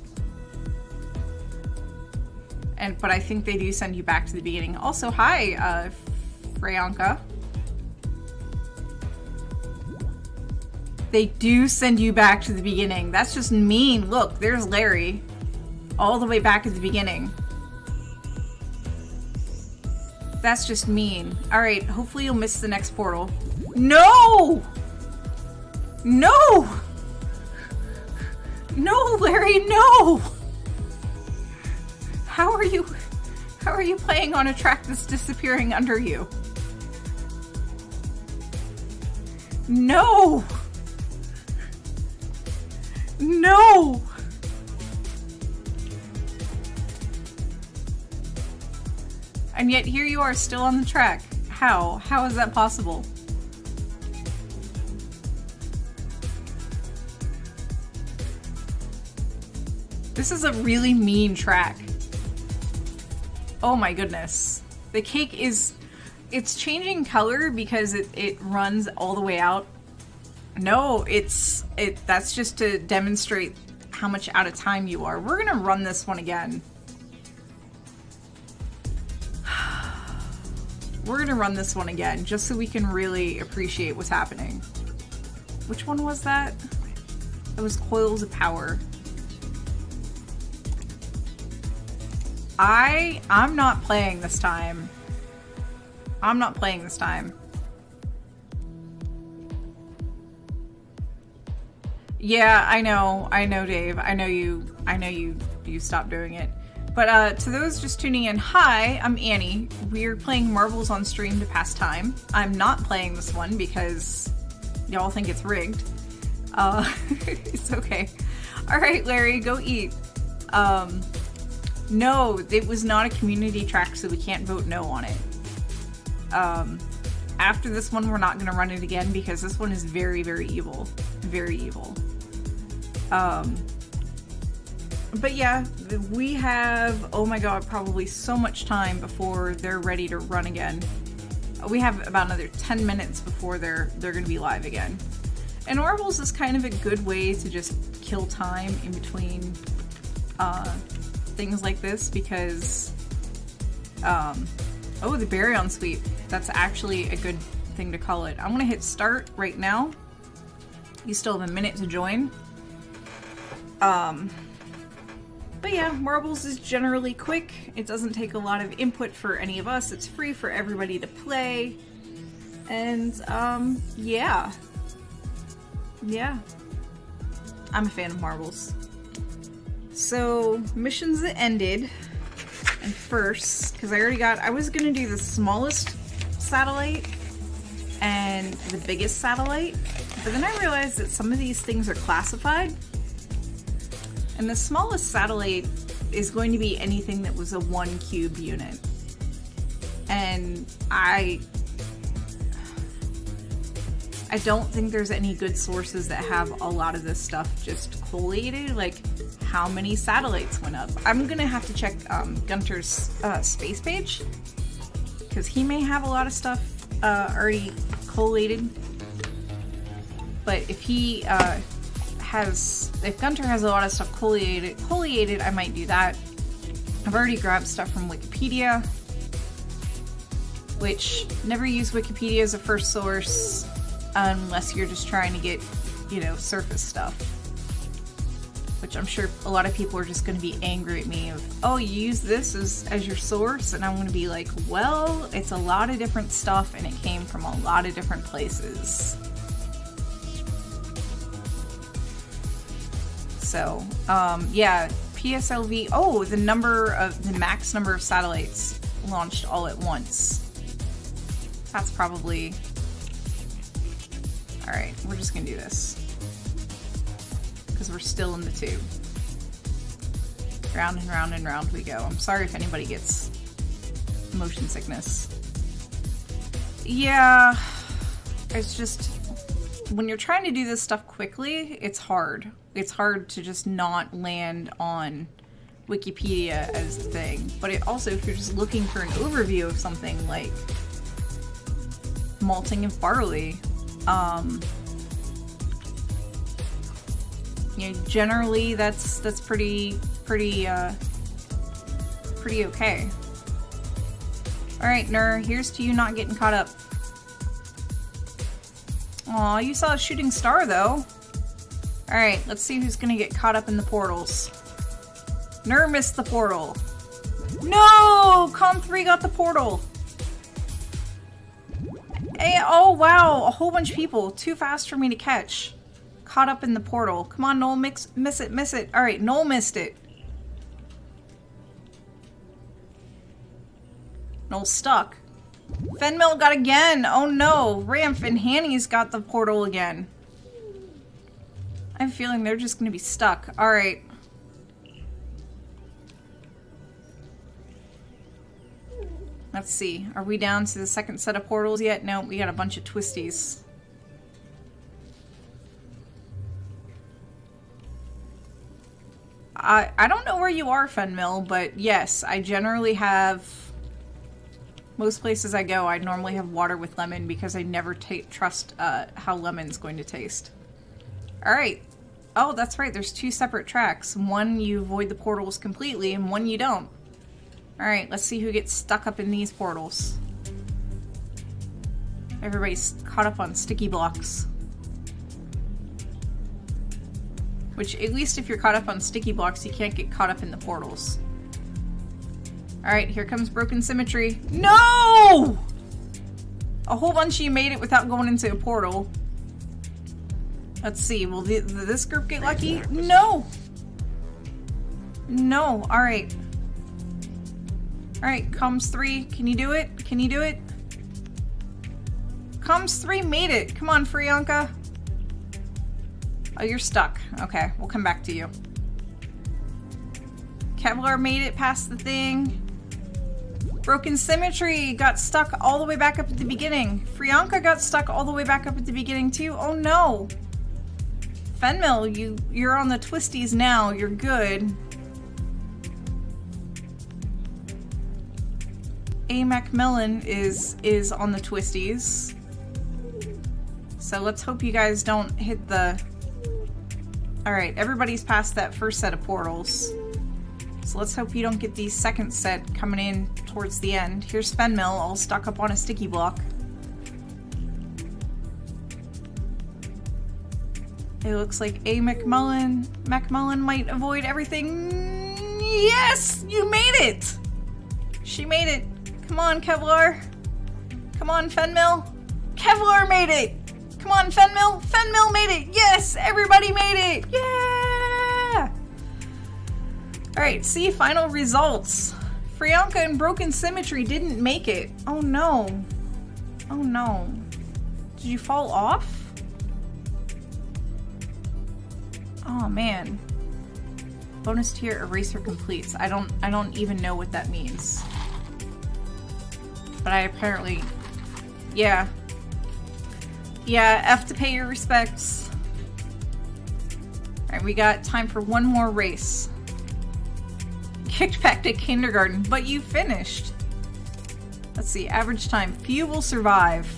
But I think they do send you back to the beginning. Also, hi, Freyanka. They do send you back to the beginning. That's just mean. Look, there's Larry. All the way back at the beginning. That's just mean. Alright, hopefully you'll miss the next portal. No! No! No, Larry, no! How are you playing on a track that's disappearing under you? No! No! And yet here you are still on the track. How? How is that possible? This is a really mean track. Oh my goodness. The cake is... It's changing color because it runs all the way out. No, that's just to demonstrate how much out of time you are. We're gonna run this one again. We're gonna run this one again, just so we can really appreciate what's happening. Which one was that? It was Coils of Power. I'm not playing this time. I'm not playing this time. Yeah, I know, Dave. I know you stopped doing it. But to those just tuning in, hi, I'm Annie. We're playing Marbles on stream to pass time. I'm not playing this one because y'all think it's rigged. It's okay. All right, Larry, go eat. No, it was not a community track, so we can't vote no on it. After this one, we're not gonna run it again because this one is very, very evil. Very evil. But yeah, we have, oh my god, probably so much time before they're ready to run again. We have about another 10 minutes before they're gonna be live again. And Marbles is kind of a good way to just kill time in between things like this because, oh, the Baryon Sweep. That's actually a good thing to call it. I'm gonna hit start right now. You still have a minute to join. But yeah, Marbles is generally quick. It doesn't take a lot of input for any of us. It's free for everybody to play. And, yeah. Yeah. I'm a fan of Marbles. So, missions that ended. And first, because I was gonna do the smallest satellite and the biggest satellite. But then I realized that some of these things are classified. And the smallest satellite is going to be anything that was a 1 cube unit. And I don't think there's any good sources that have a lot of this stuff just collated, like how many satellites went up. I'm gonna have to check Gunter's space page, because he may have a lot of stuff already collated. But if he if Gunter has a lot of stuff collated, I might do that. I've already grabbed stuff from Wikipedia, which never use Wikipedia as a first source unless you're just trying to get, you know, surface stuff. Which I'm sure a lot of people are just going to be angry at me of, oh, you use this as your source? And I'm going to be like, well, it's a lot of different stuff and it came from a lot of different places. So, yeah, PSLV, oh, the max number of satellites launched all at once. That's probably, all right, we're just gonna do this. Because we're still in the tube. Round and round and round we go. I'm sorry if anybody gets motion sickness. Yeah, it's just, when you're trying to do this stuff quickly, it's hard. It's hard to just not land on Wikipedia as the thing. But it also, if you're just looking for an overview of something like malting of barley, you know, generally that's pretty okay. All right, Nur, here's to you not getting caught up. Aw, you saw a shooting star though. All right, let's see who's gonna get caught up in the portals. Nur missed the portal. No, Con 3 got the portal. Hey, oh wow, a whole bunch of people. Too fast for me to catch. Caught up in the portal. Come on, Noel, miss it. All right, Noel missed it. Noel's stuck. Fenmil got again. Oh no, Ramf and Hanny's got the portal again. I have a feeling they're just gonna be stuck. All right. Let's see. Are we down to the second set of portals yet? No, we got a bunch of twisties. I don't know where you are, Fenmil, but yes, I generally have Most places I go, I normally have water with lemon because I never trust how lemon's going to taste. Alright. Oh, that's right. There's 2 separate tracks. One you avoid the portals completely, and one you don't. Alright, let's see who gets stuck up in these portals. Everybody's caught up on sticky blocks. Which, at least if you're caught up on sticky blocks, you can't get caught up in the portals. Alright, here comes broken symmetry. No! A whole bunch of you made it without going into a portal. Let's see, will this group get lucky? No! No, alright. Alright, Comms 3, can you do it? Can you do it? Comms 3 made it! Come on, Frianka. Oh, you're stuck. Okay, we'll come back to you. Kevlar made it past the thing. Broken Symmetry got stuck all the way back up at the beginning. Frianka got stuck all the way back up at the beginning too. Oh no! Fenmil, you're on the twisties now. You're good. A Macmillan is on the twisties. So let's hope you guys don't hit the... Alright, everybody's past that first set of portals. So let's hope you don't get the second set coming in towards the end. Here's Fenmil, all stuck up on a sticky block. It looks like A Macmillan might avoid everything. Yes! You made it! She made it. Come on, Kevlar. Come on, Fenmil. Kevlar made it! Come on, Fenmil. Fenmil made it! Yes! Everybody made it! Yeah! Alright, see final results. Frianka and Broken Symmetry didn't make it. Oh no. Oh no. Did you fall off? Oh man. Bonus tier eraser completes. I don't even know what that means. But I apparently... Yeah. Yeah, F to pay your respects. Alright, we got time for one more race. Kicked back to kindergarten, but you finished. Let's see, average time. Few will survive.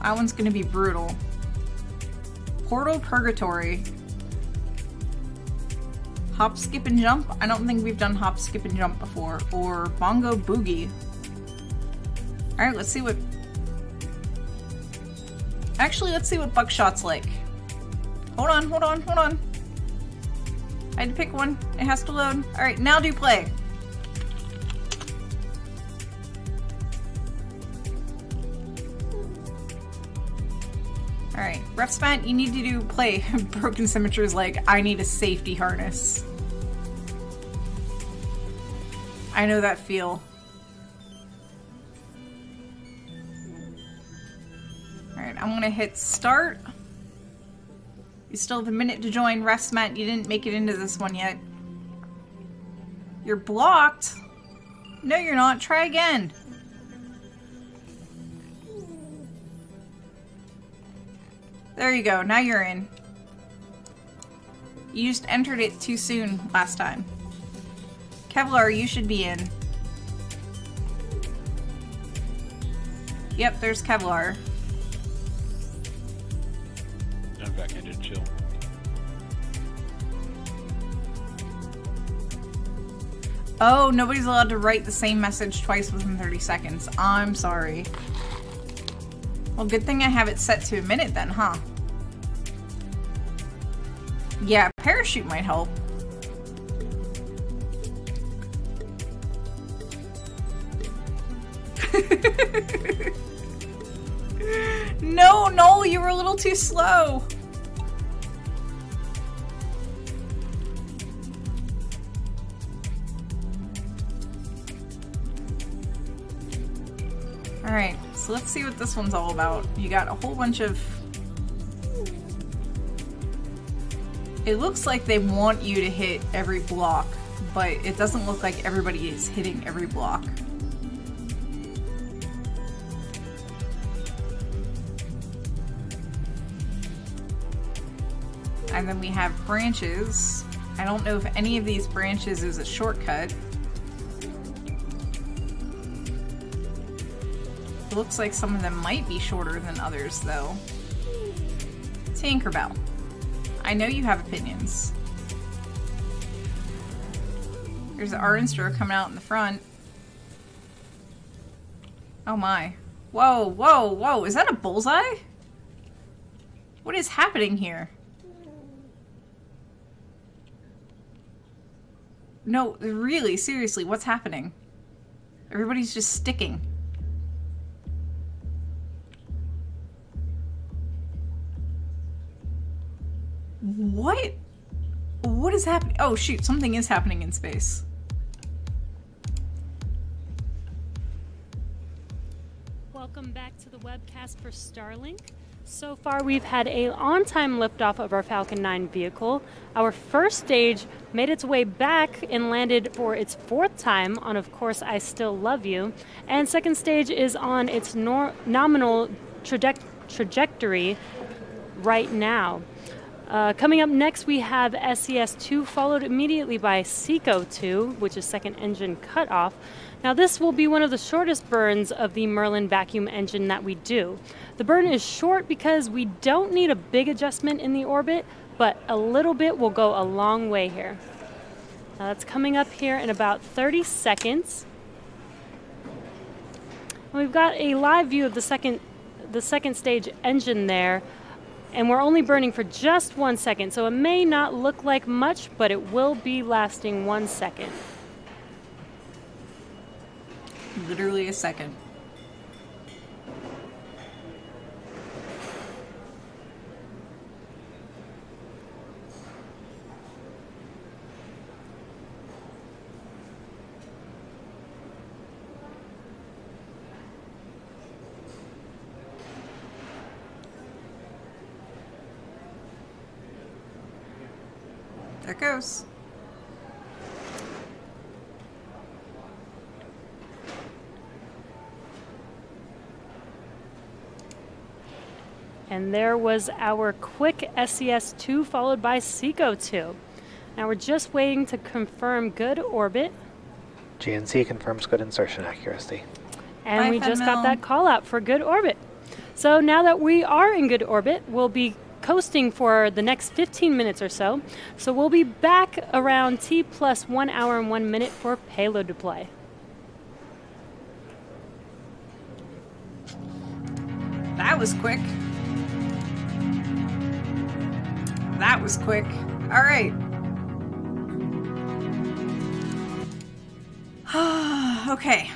That one's gonna be brutal. Portal Purgatory. Hop, skip, and jump? I don't think we've done hop, skip, and jump before. Or bongo boogie. Alright, let's see what... Actually, let's see what Buckshot's like. Hold on, hold on, hold on. I had to pick one. It has to load. Alright, now do play. Alright, Refsmat, you need to do play. Broken Symmetry's like, I need a safety harness. I know that feel. Alright, I'm gonna hit start. You still have a minute to join. Refsmat, you didn't make it into this one yet. You're blocked? No, you're not. Try again. There you go. Now you're in. You just entered it too soon last time. Kevlar, you should be in. Yep, there's Kevlar. I'm back into chill. Oh, nobody's allowed to write the same message twice within 30 seconds. I'm sorry. Well, good thing I have it set to a minute then, huh? Yeah, parachute might help. No, Noel, you were a little too slow. Alright, so let's see what this one's all about. You got a whole bunch of... It looks like they want you to hit every block, but it doesn't look like everybody is hitting every block. And then we have branches. I don't know if any of these branches is a shortcut. It looks like some of them might be shorter than others, though. Tinkerbell, I know you have opinions. There's the R-Instro coming out in the front. Oh my. Whoa, whoa, whoa. Is that a bullseye? What is happening here? No, really, seriously, what's happening? Everybody's just sticking. What? What is happening? Oh shoot, something is happening in space. Welcome back to the webcast for Starlink. So far we've had a on-time liftoff of our Falcon 9 vehicle. Our first stage made its way back and landed for its 4th time on, of course, I Still Love You. And second stage is on its nominal trajectory right now. Coming up next, we have SES-2, followed immediately by SECO-2, which is second engine cutoff. Now this will be one of the shortest burns of the Merlin vacuum engine that we do. The burn is short because we don't need a big adjustment in the orbit, but a little bit will go a long way here. Now that's coming up here in about 30 seconds. And we've got a live view of the second stage engine there. And we're only burning for just 1 second, so it may not look like much, but it will be lasting 1 second. Literally a second. There it goes. And there was our quick SES-2 followed by SECO-2. Now we're just waiting to confirm good orbit. GNC confirms good insertion accuracy. And Bye, we just Fenmel. got that call out for good orbit. So now that we are in good orbit, we'll be coasting for the next 15 minutes or so. So we'll be back around T plus 1 hour and 1 minute for payload deploy. That was quick. That was quick. All right. Okay.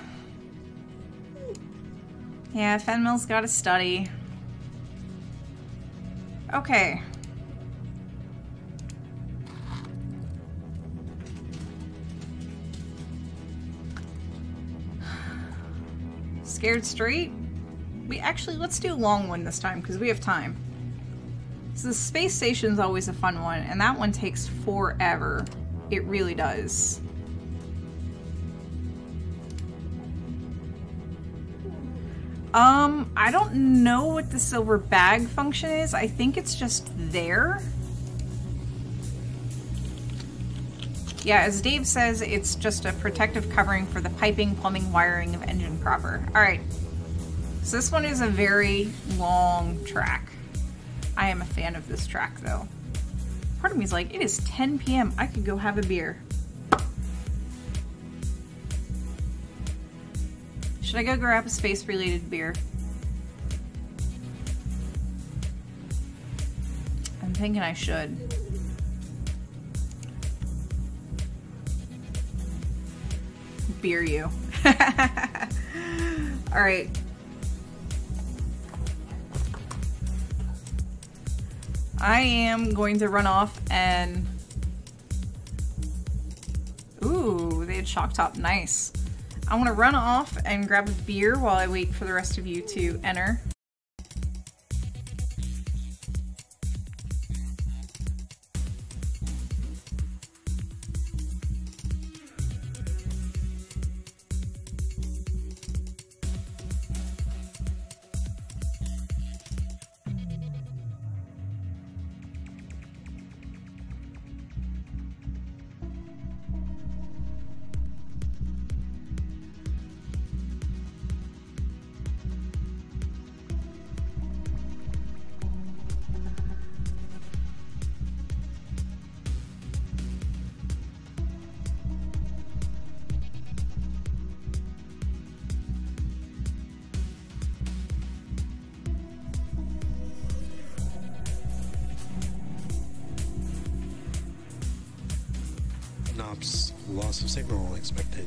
Yeah, Fenmel's got to study. Okay. Scared straight? Let's do a long one this time because we have time. So the space station's always a fun one, and that one takes forever. It really does. I don't know what the silver bag function is. I think it's just there. Yeah, as Dave says, it's just a protective covering for the piping, plumbing, wiring of engine proper. Alright. So this one is a very long track. I am a fan of this track, though. Part of me is like, it is 10 p.m. I could go have a beer. Should I go grab a space-related beer? I'm thinking I should. Beer you. Alright. I am going to run off and... Ooh, they had shock top. Nice. I want to run off and grab a beer while I wait for the rest of you to enter. NOPS loss of signal expected.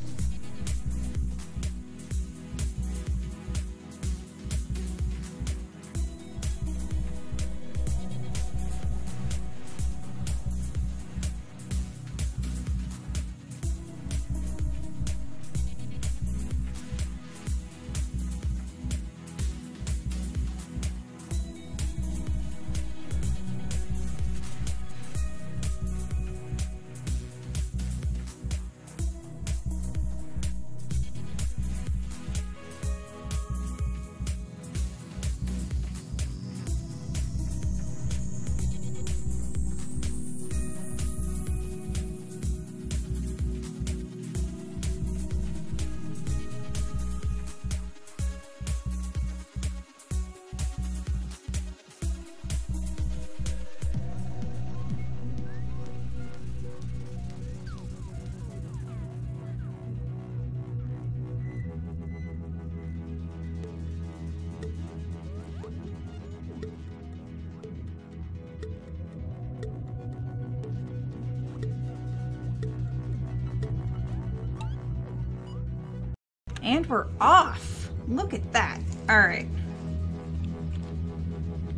And we're off. Look at that. All right.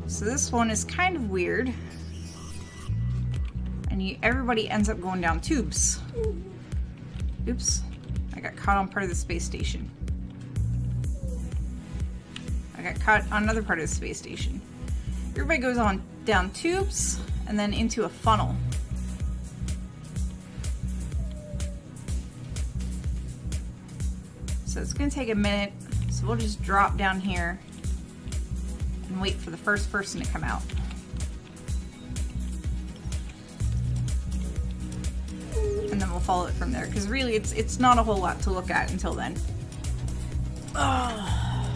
So this one is kind of weird. And everybody ends up going down tubes. Oops. I got caught on part of the space station. I got caught on another part of the space station. Everybody goes on down tubes and then into a funnel. So it's gonna take a minute, so we'll just drop down here and wait for the first person to come out. And then we'll follow it from there, because really it's not a whole lot to look at until then. Oh.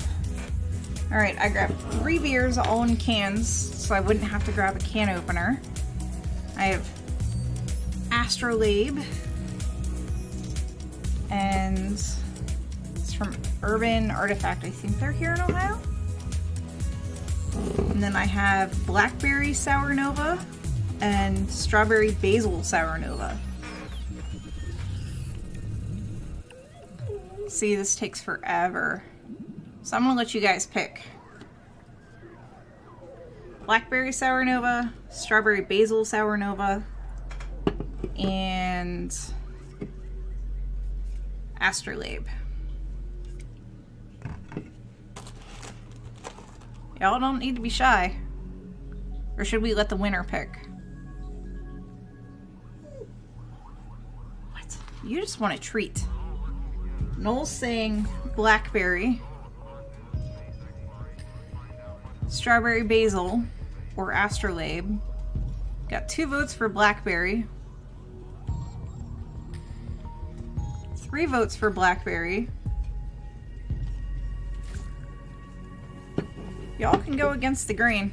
All right, I grabbed 3 beers all in cans, so I wouldn't have to grab a can opener. I have Astrolabe, and from Urban Artifact. I think they're here in Ohio. And then I have Blackberry Sour Nova and Strawberry Basil Sour Nova. See, this takes forever. So I'm gonna let you guys pick. Blackberry Sour Nova, Strawberry Basil Sour Nova, and Astrolabe. Y'all don't need to be shy. Or should we let the winner pick? What? You just want a treat. Noel's saying Blackberry, Strawberry Basil, or Astrolabe. Got 2 votes for Blackberry. 3 votes for Blackberry. Y'all can go against the grain.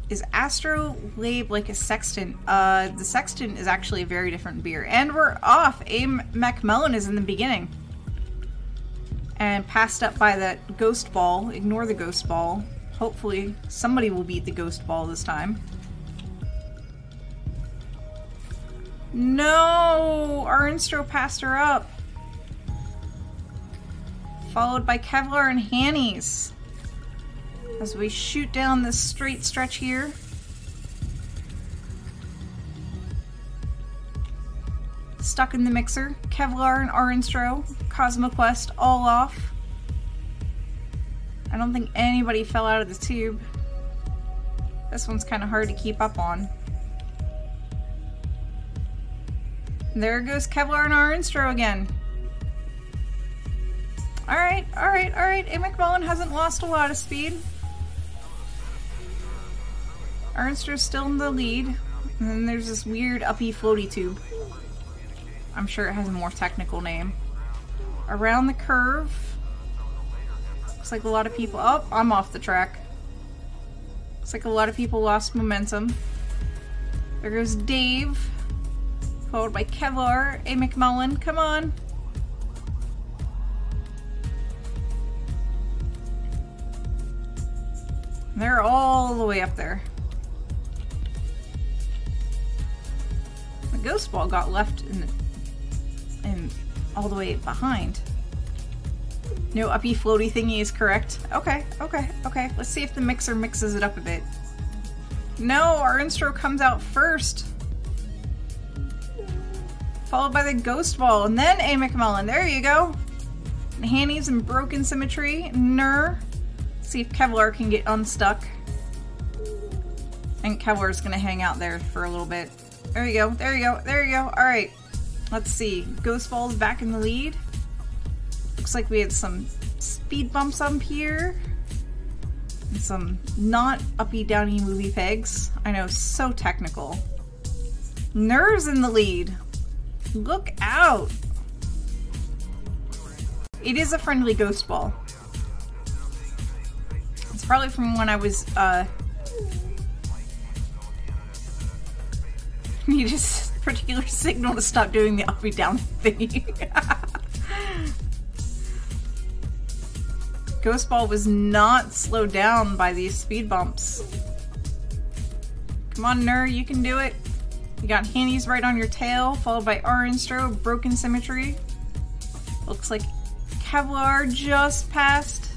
Is Astrolabe like a Sextant? The Sextant is actually a very different beer. And we're off! Aim Macmillan is in the beginning. And passed up by that Ghost Ball. Ignore the Ghost Ball. Hopefully somebody will beat the Ghost Ball this time. No! Our Instro passed her up. Followed by Kevlar and Hannies. As we shoot down this straight stretch here. Stuck in the mixer. Kevlar and Arinstro. CosmoQuest all off. I don't think anybody fell out of the tube. This one's kind of hard to keep up on. There goes Kevlar and Arinstro again. Alright, alright, alright. A. McMullen hasn't lost a lot of speed. Arnstro's still in the lead. And then there's this weird uppy floaty tube. I'm sure it has a more technical name. Around the curve. Looks like a lot of people... Oh, I'm off the track. Looks like a lot of people lost momentum. There goes Dave. Followed by Kevlar. A. McMullen, come on. They're all the way up there. ghost ball got left in all the way behind. No uppy floaty thingy is correct. Okay, okay, okay. Let's see if the mixer mixes it up a bit. No, our instro comes out first. Followed by the ghost ball, and then A. McMullen. There you go. And Hanny's in broken symmetry. Ner. See if Kevlar can get unstuck. I think Kevlar's gonna hang out there for a little bit. There you go, there you go, there you go. Alright. Let's see. Ghost ball's back in the lead. Looks like we had some speed bumps up here. And some not uppy downy movie pegs. I know, so technical. Ner's in the lead. Look out! It is a friendly ghost ball. It's probably from when I was, need a particular signal to stop doing the uppy down thingy. Ghost ball was not slowed down by these speed bumps. Come on, Ner, you can do it. You got Hanny's right on your tail, followed by our instro, broken symmetry. Looks like Kevlar just passed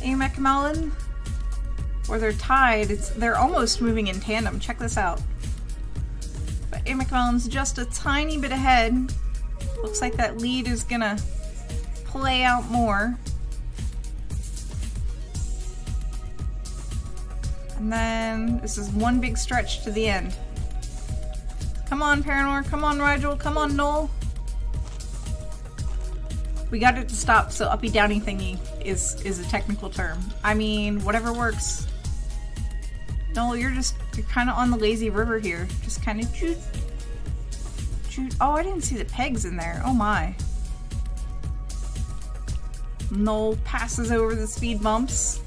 A. McMullen. Or they're tied. They're almost moving in tandem. Check this out. But A. McMullen's just a tiny bit ahead. Looks like that lead is gonna play out more. And then this is one big stretch to the end. Come on, Paranor. Come on, Rigel. Come on, Noel. We got it to stop, so uppy downy thingy is a technical term. I mean, whatever works. Noel, you're kind of on the lazy river here. Just kind of shoot. Shoot. Oh, I didn't see the pegs in there. Oh my. Noel passes over the speed bumps.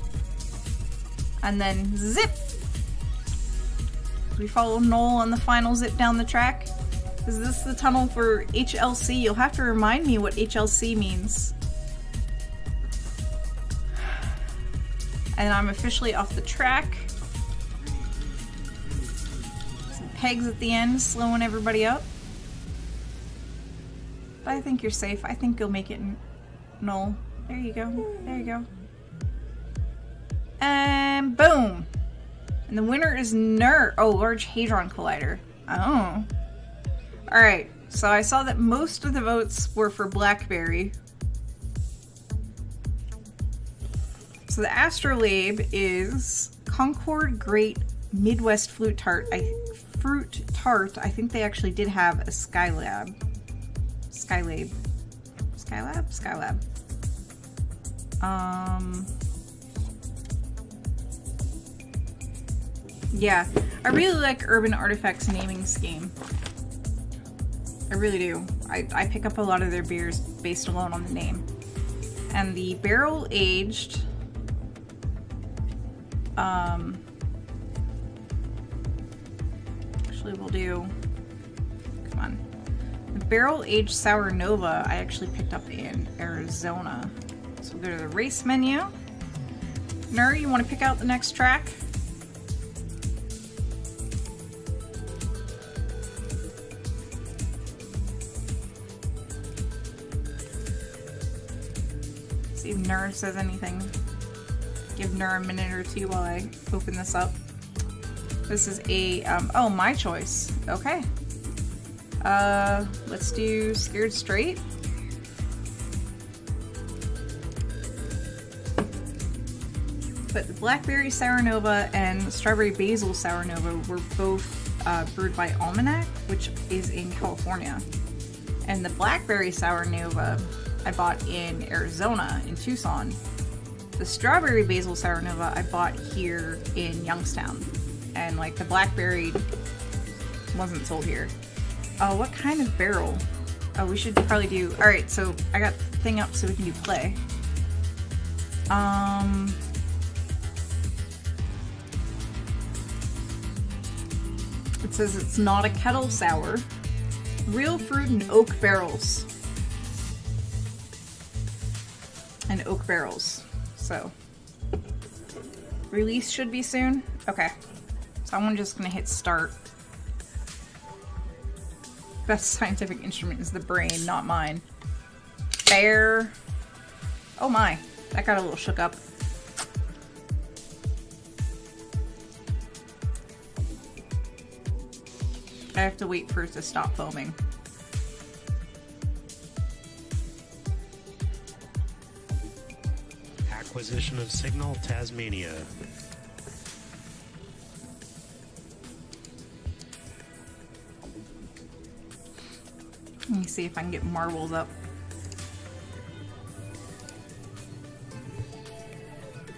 And then zip! We follow Noel on the final zip down the track. Is this the tunnel for HLC? You'll have to remind me what HLC means. And I'm officially off the track. Some pegs at the end, slowing everybody up. But I think you're safe. I think you'll make it, Noel. There you go. There you go. And boom! And the winner is Ner. Oh, Large Hadron Collider. Oh. Alright, so I saw that most of the votes were for Blackberry. So the Astrolabe is Concord Great Midwest Fruit Tart. I think they actually did have a Skylab. Skylab. Yeah, I really like Urban Artifacts naming scheme. I really do. I pick up a lot of their beers based alone on the name. And the barrel aged actually we'll do, come on. The barrel aged Sour Nova I actually picked up in Arizona. So we'll go to the race menu. Ner, you want to pick out the next track? See if Ner says anything. Give Ner a minute or two while I open this up. This is a, oh, my choice. Okay. Let's do Scared Straight. But the Blackberry Sour Nova and Strawberry Basil Sour Nova were both brewed by Almanac, which is in California. And the Blackberry Sour Nova I bought in Arizona, in Tucson. The Strawberry Basil Sour Nova I bought here in Youngstown. And like the Blackberry wasn't sold here. Oh, what kind of barrel? Oh, we should probably do, alright, so I got the thing up so we can do play. It says it's not a kettle sour. Real fruit and oak barrels. And oak barrels. So, release should be soon. Okay, so I'm just gonna hit start. best scientific instrument is the brain, not mine. Bear. Oh my, that got a little shook up. I have to wait for it to stop foaming. Acquisition of signal, Tasmania. Let me see if I can get marbles up.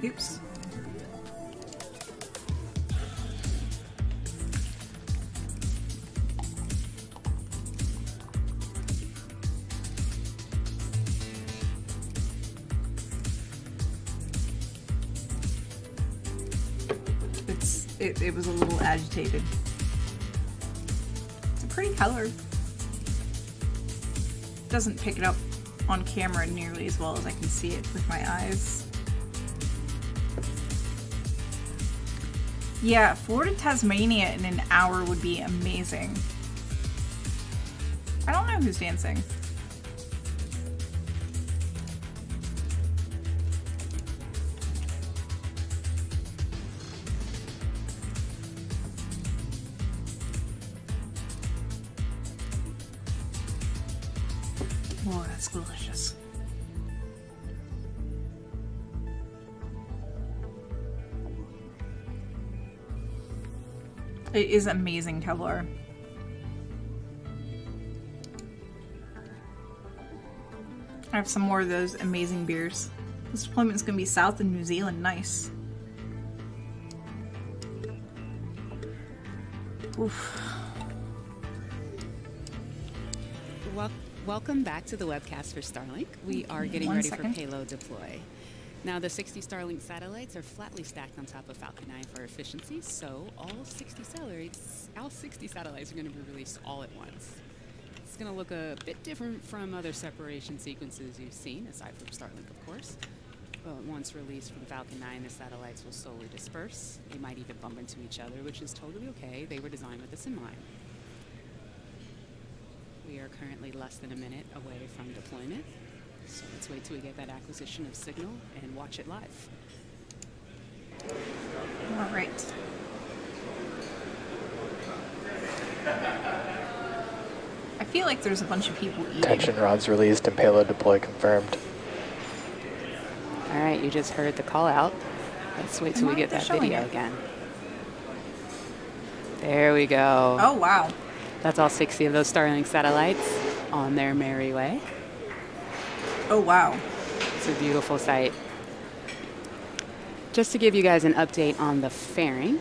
Oops. It was a little agitated. It's a pretty color. Doesn't pick it up on camera nearly as well as I can see it with my eyes. Yeah, Florida, Tasmania in an hour would be amazing. I don't know who's dancing. Oh, that's delicious. It is amazing Kevlar. I have some more of those amazing beers. This deployment is going to be south of New Zealand. Nice. Oof. Welcome back to the webcast for Starlink. We are getting ready for payload deploy. Now, the 60 Starlink satellites are flatly stacked on top of Falcon 9 for efficiency, so all 60 satellites are going to be released all at once. It's going to look a bit different from other separation sequences you've seen, aside from Starlink, of course. But once released from Falcon 9, the satellites will slowly disperse. They might even bump into each other, which is totally okay. They were designed with this in mind. We are currently less than a minute away from deployment, so let's wait till we get that acquisition of signal and watch it live. All right. I feel like there's a bunch of people eating. Tension rods released and payload deploy confirmed. All right, you just heard the call out. Let's wait till we get that video again. There we go. Oh, wow. That's all 60 of those Starlink satellites on their merry way. Oh, wow. It's a beautiful sight. Just to give you guys an update on the fairing,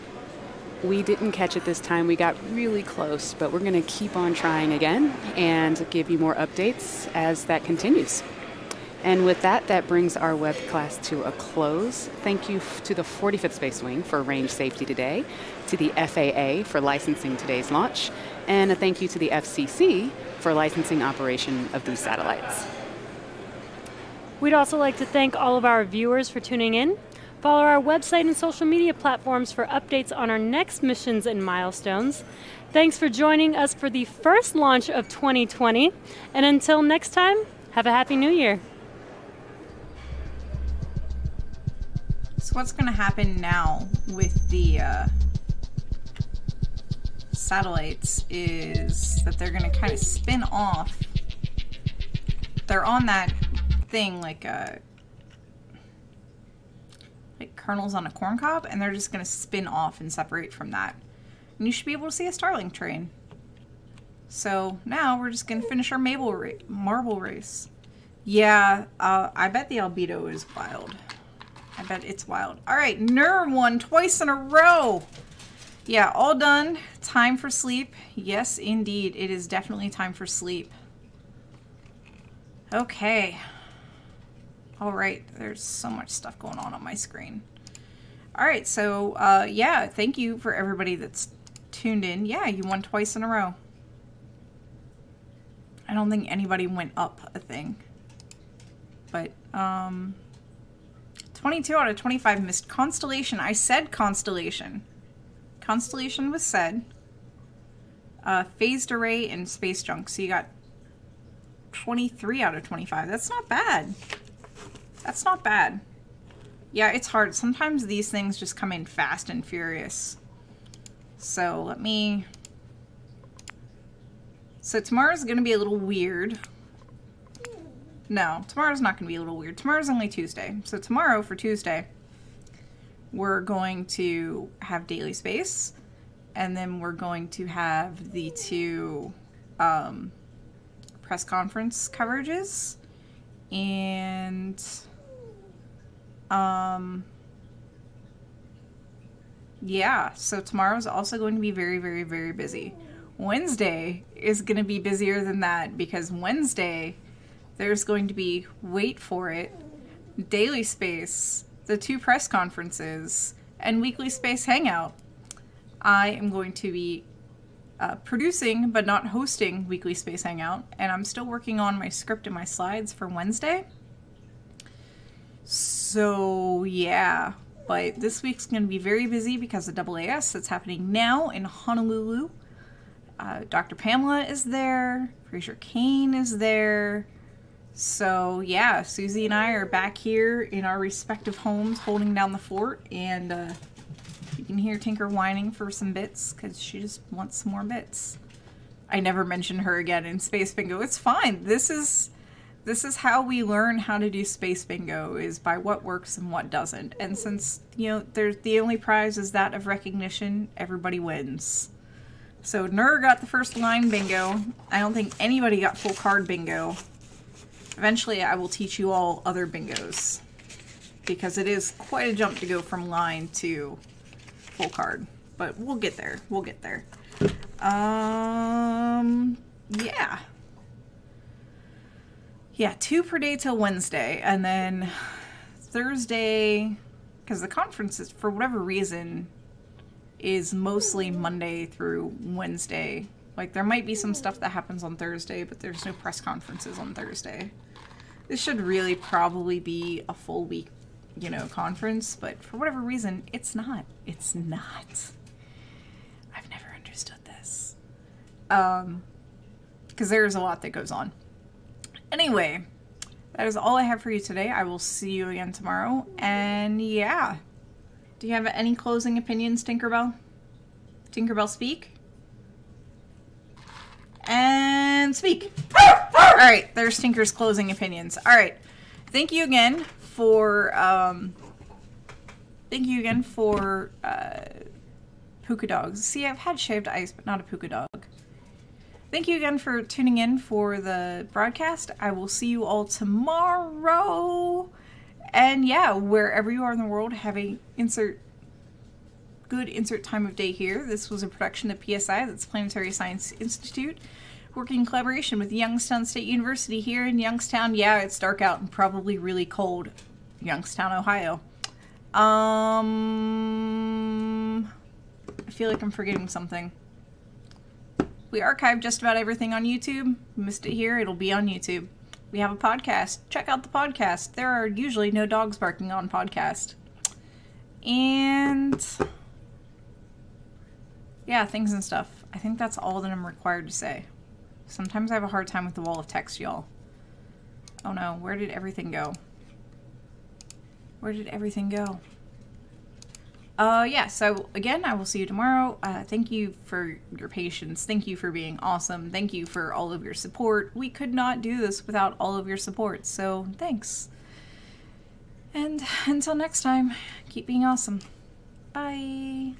we didn't catch it this time. We got really close, but we're going to keep on trying again and give you more updates as that continues. And with that, that brings our web class to a close. Thank you to the 45th Space Wing for range safety today, to the FAA for licensing today's launch, and a thank you to the FCC for licensing operation of these satellites. We'd also like to thank all of our viewers for tuning in. Follow our website and social media platforms for updates on our next missions and milestones. Thanks for joining us for the first launch of 2020. And until next time, have a Happy New Year. So what's going to happen now with the satellites is that they're going to kind of spin off. They're on that thing like kernels on a corn cob, and they're just going to spin off and separate from that. And you should be able to see a Starlink train. So now we're just going to finish our marble race. Yeah, I bet the albedo is wild. I bet it's wild. All right, NER won twice in a row. Yeah, all done. Time for sleep. Yes, indeed. It is definitely time for sleep. Okay. All right, there's so much stuff going on my screen. All right, so yeah, thank you for everybody that's tuned in. Yeah, you won twice in a row. I don't think anybody went up a thing. But 22 out of 25 missed Constellation. I said Constellation. Constellation was said. phased array, and space junk. So you got 23 out of 25. That's not bad. That's not bad. Yeah, it's hard. Sometimes these things just come in fast and furious. So let me... So tomorrow's going to be a little weird. No, tomorrow's not going to be a little weird. Tomorrow's only Tuesday. So tomorrow, for Tuesday, we're going to have daily space. And then we're going to have the 2 press conference coverages. And... yeah, so tomorrow's also going to be very, very, very busy. Wednesday is going to be busier than that because Wednesday there's going to be, wait for it, daily space, the 2 press conferences, and weekly space hangout. I am going to be producing but not hosting weekly space hangout, and I'm still working on my script and my slides for Wednesday. So yeah, but this week's going to be very busy because of AAS that's happening now in Honolulu. Dr. Pamela is there. Fraser Kane is there. So yeah, Susie and I are back here in our respective homes holding down the fort, and you can hear Tinker whining for some bits because she just wants some more bits. I never mention her again in Space Bingo. It's fine. This is how we learn how to do Space Bingo, is by what works and what doesn't. And since, you know, the only prize is that of recognition, everybody wins. So Nur got the first line bingo. I don't think anybody got full card bingo. Eventually I will teach you all other bingos, because it is quite a jump to go from line to full card. But we'll get there. We'll get there. Yeah. Yeah, 2 per day till Wednesday, and then Thursday, because the conference is, for whatever reason, is mostly Monday through Wednesday. Like, there might be some stuff that happens on Thursday, but there's no press conferences on Thursday. This should really probably be a full week, you know, conference, but for whatever reason, it's not. It's not. I've never understood this. Because there's a lot that goes on. Anyway, that is all I have for you today. I will see you again tomorrow. And yeah. Do you have any closing opinions, Tinkerbell? Tinkerbell, speak. And speak. Alright, there's Tinker's closing opinions. Alright. Thank you again for Puka Dogs. See, I've had shaved ice, but not a Puka Dog. Thank you again for tuning in for the broadcast. I will see you all tomorrow. And yeah, wherever you are in the world, have a good insert time of day here. This was a production of PSI, that's Planetary Science Institute, working in collaboration with Youngstown State University here in Youngstown. Yeah, it's dark out and probably really cold. Youngstown, Ohio. I feel like I'm forgetting something. We archive just about everything on YouTube. Missed it here, it'll be on YouTube. We have a podcast. Check out the podcast. There are usually no dogs barking on podcast. And yeah, things and stuff. I think that's all that I'm required to say. Sometimes I have a hard time with the wall of text, y'all. Oh no, where did everything go? Where did everything go? Yeah, so again, I will see you tomorrow. Thank you for your patience. Thank you for being awesome. Thank you for all of your support. We could not do this without all of your support, so thanks. And until next time, keep being awesome. Bye.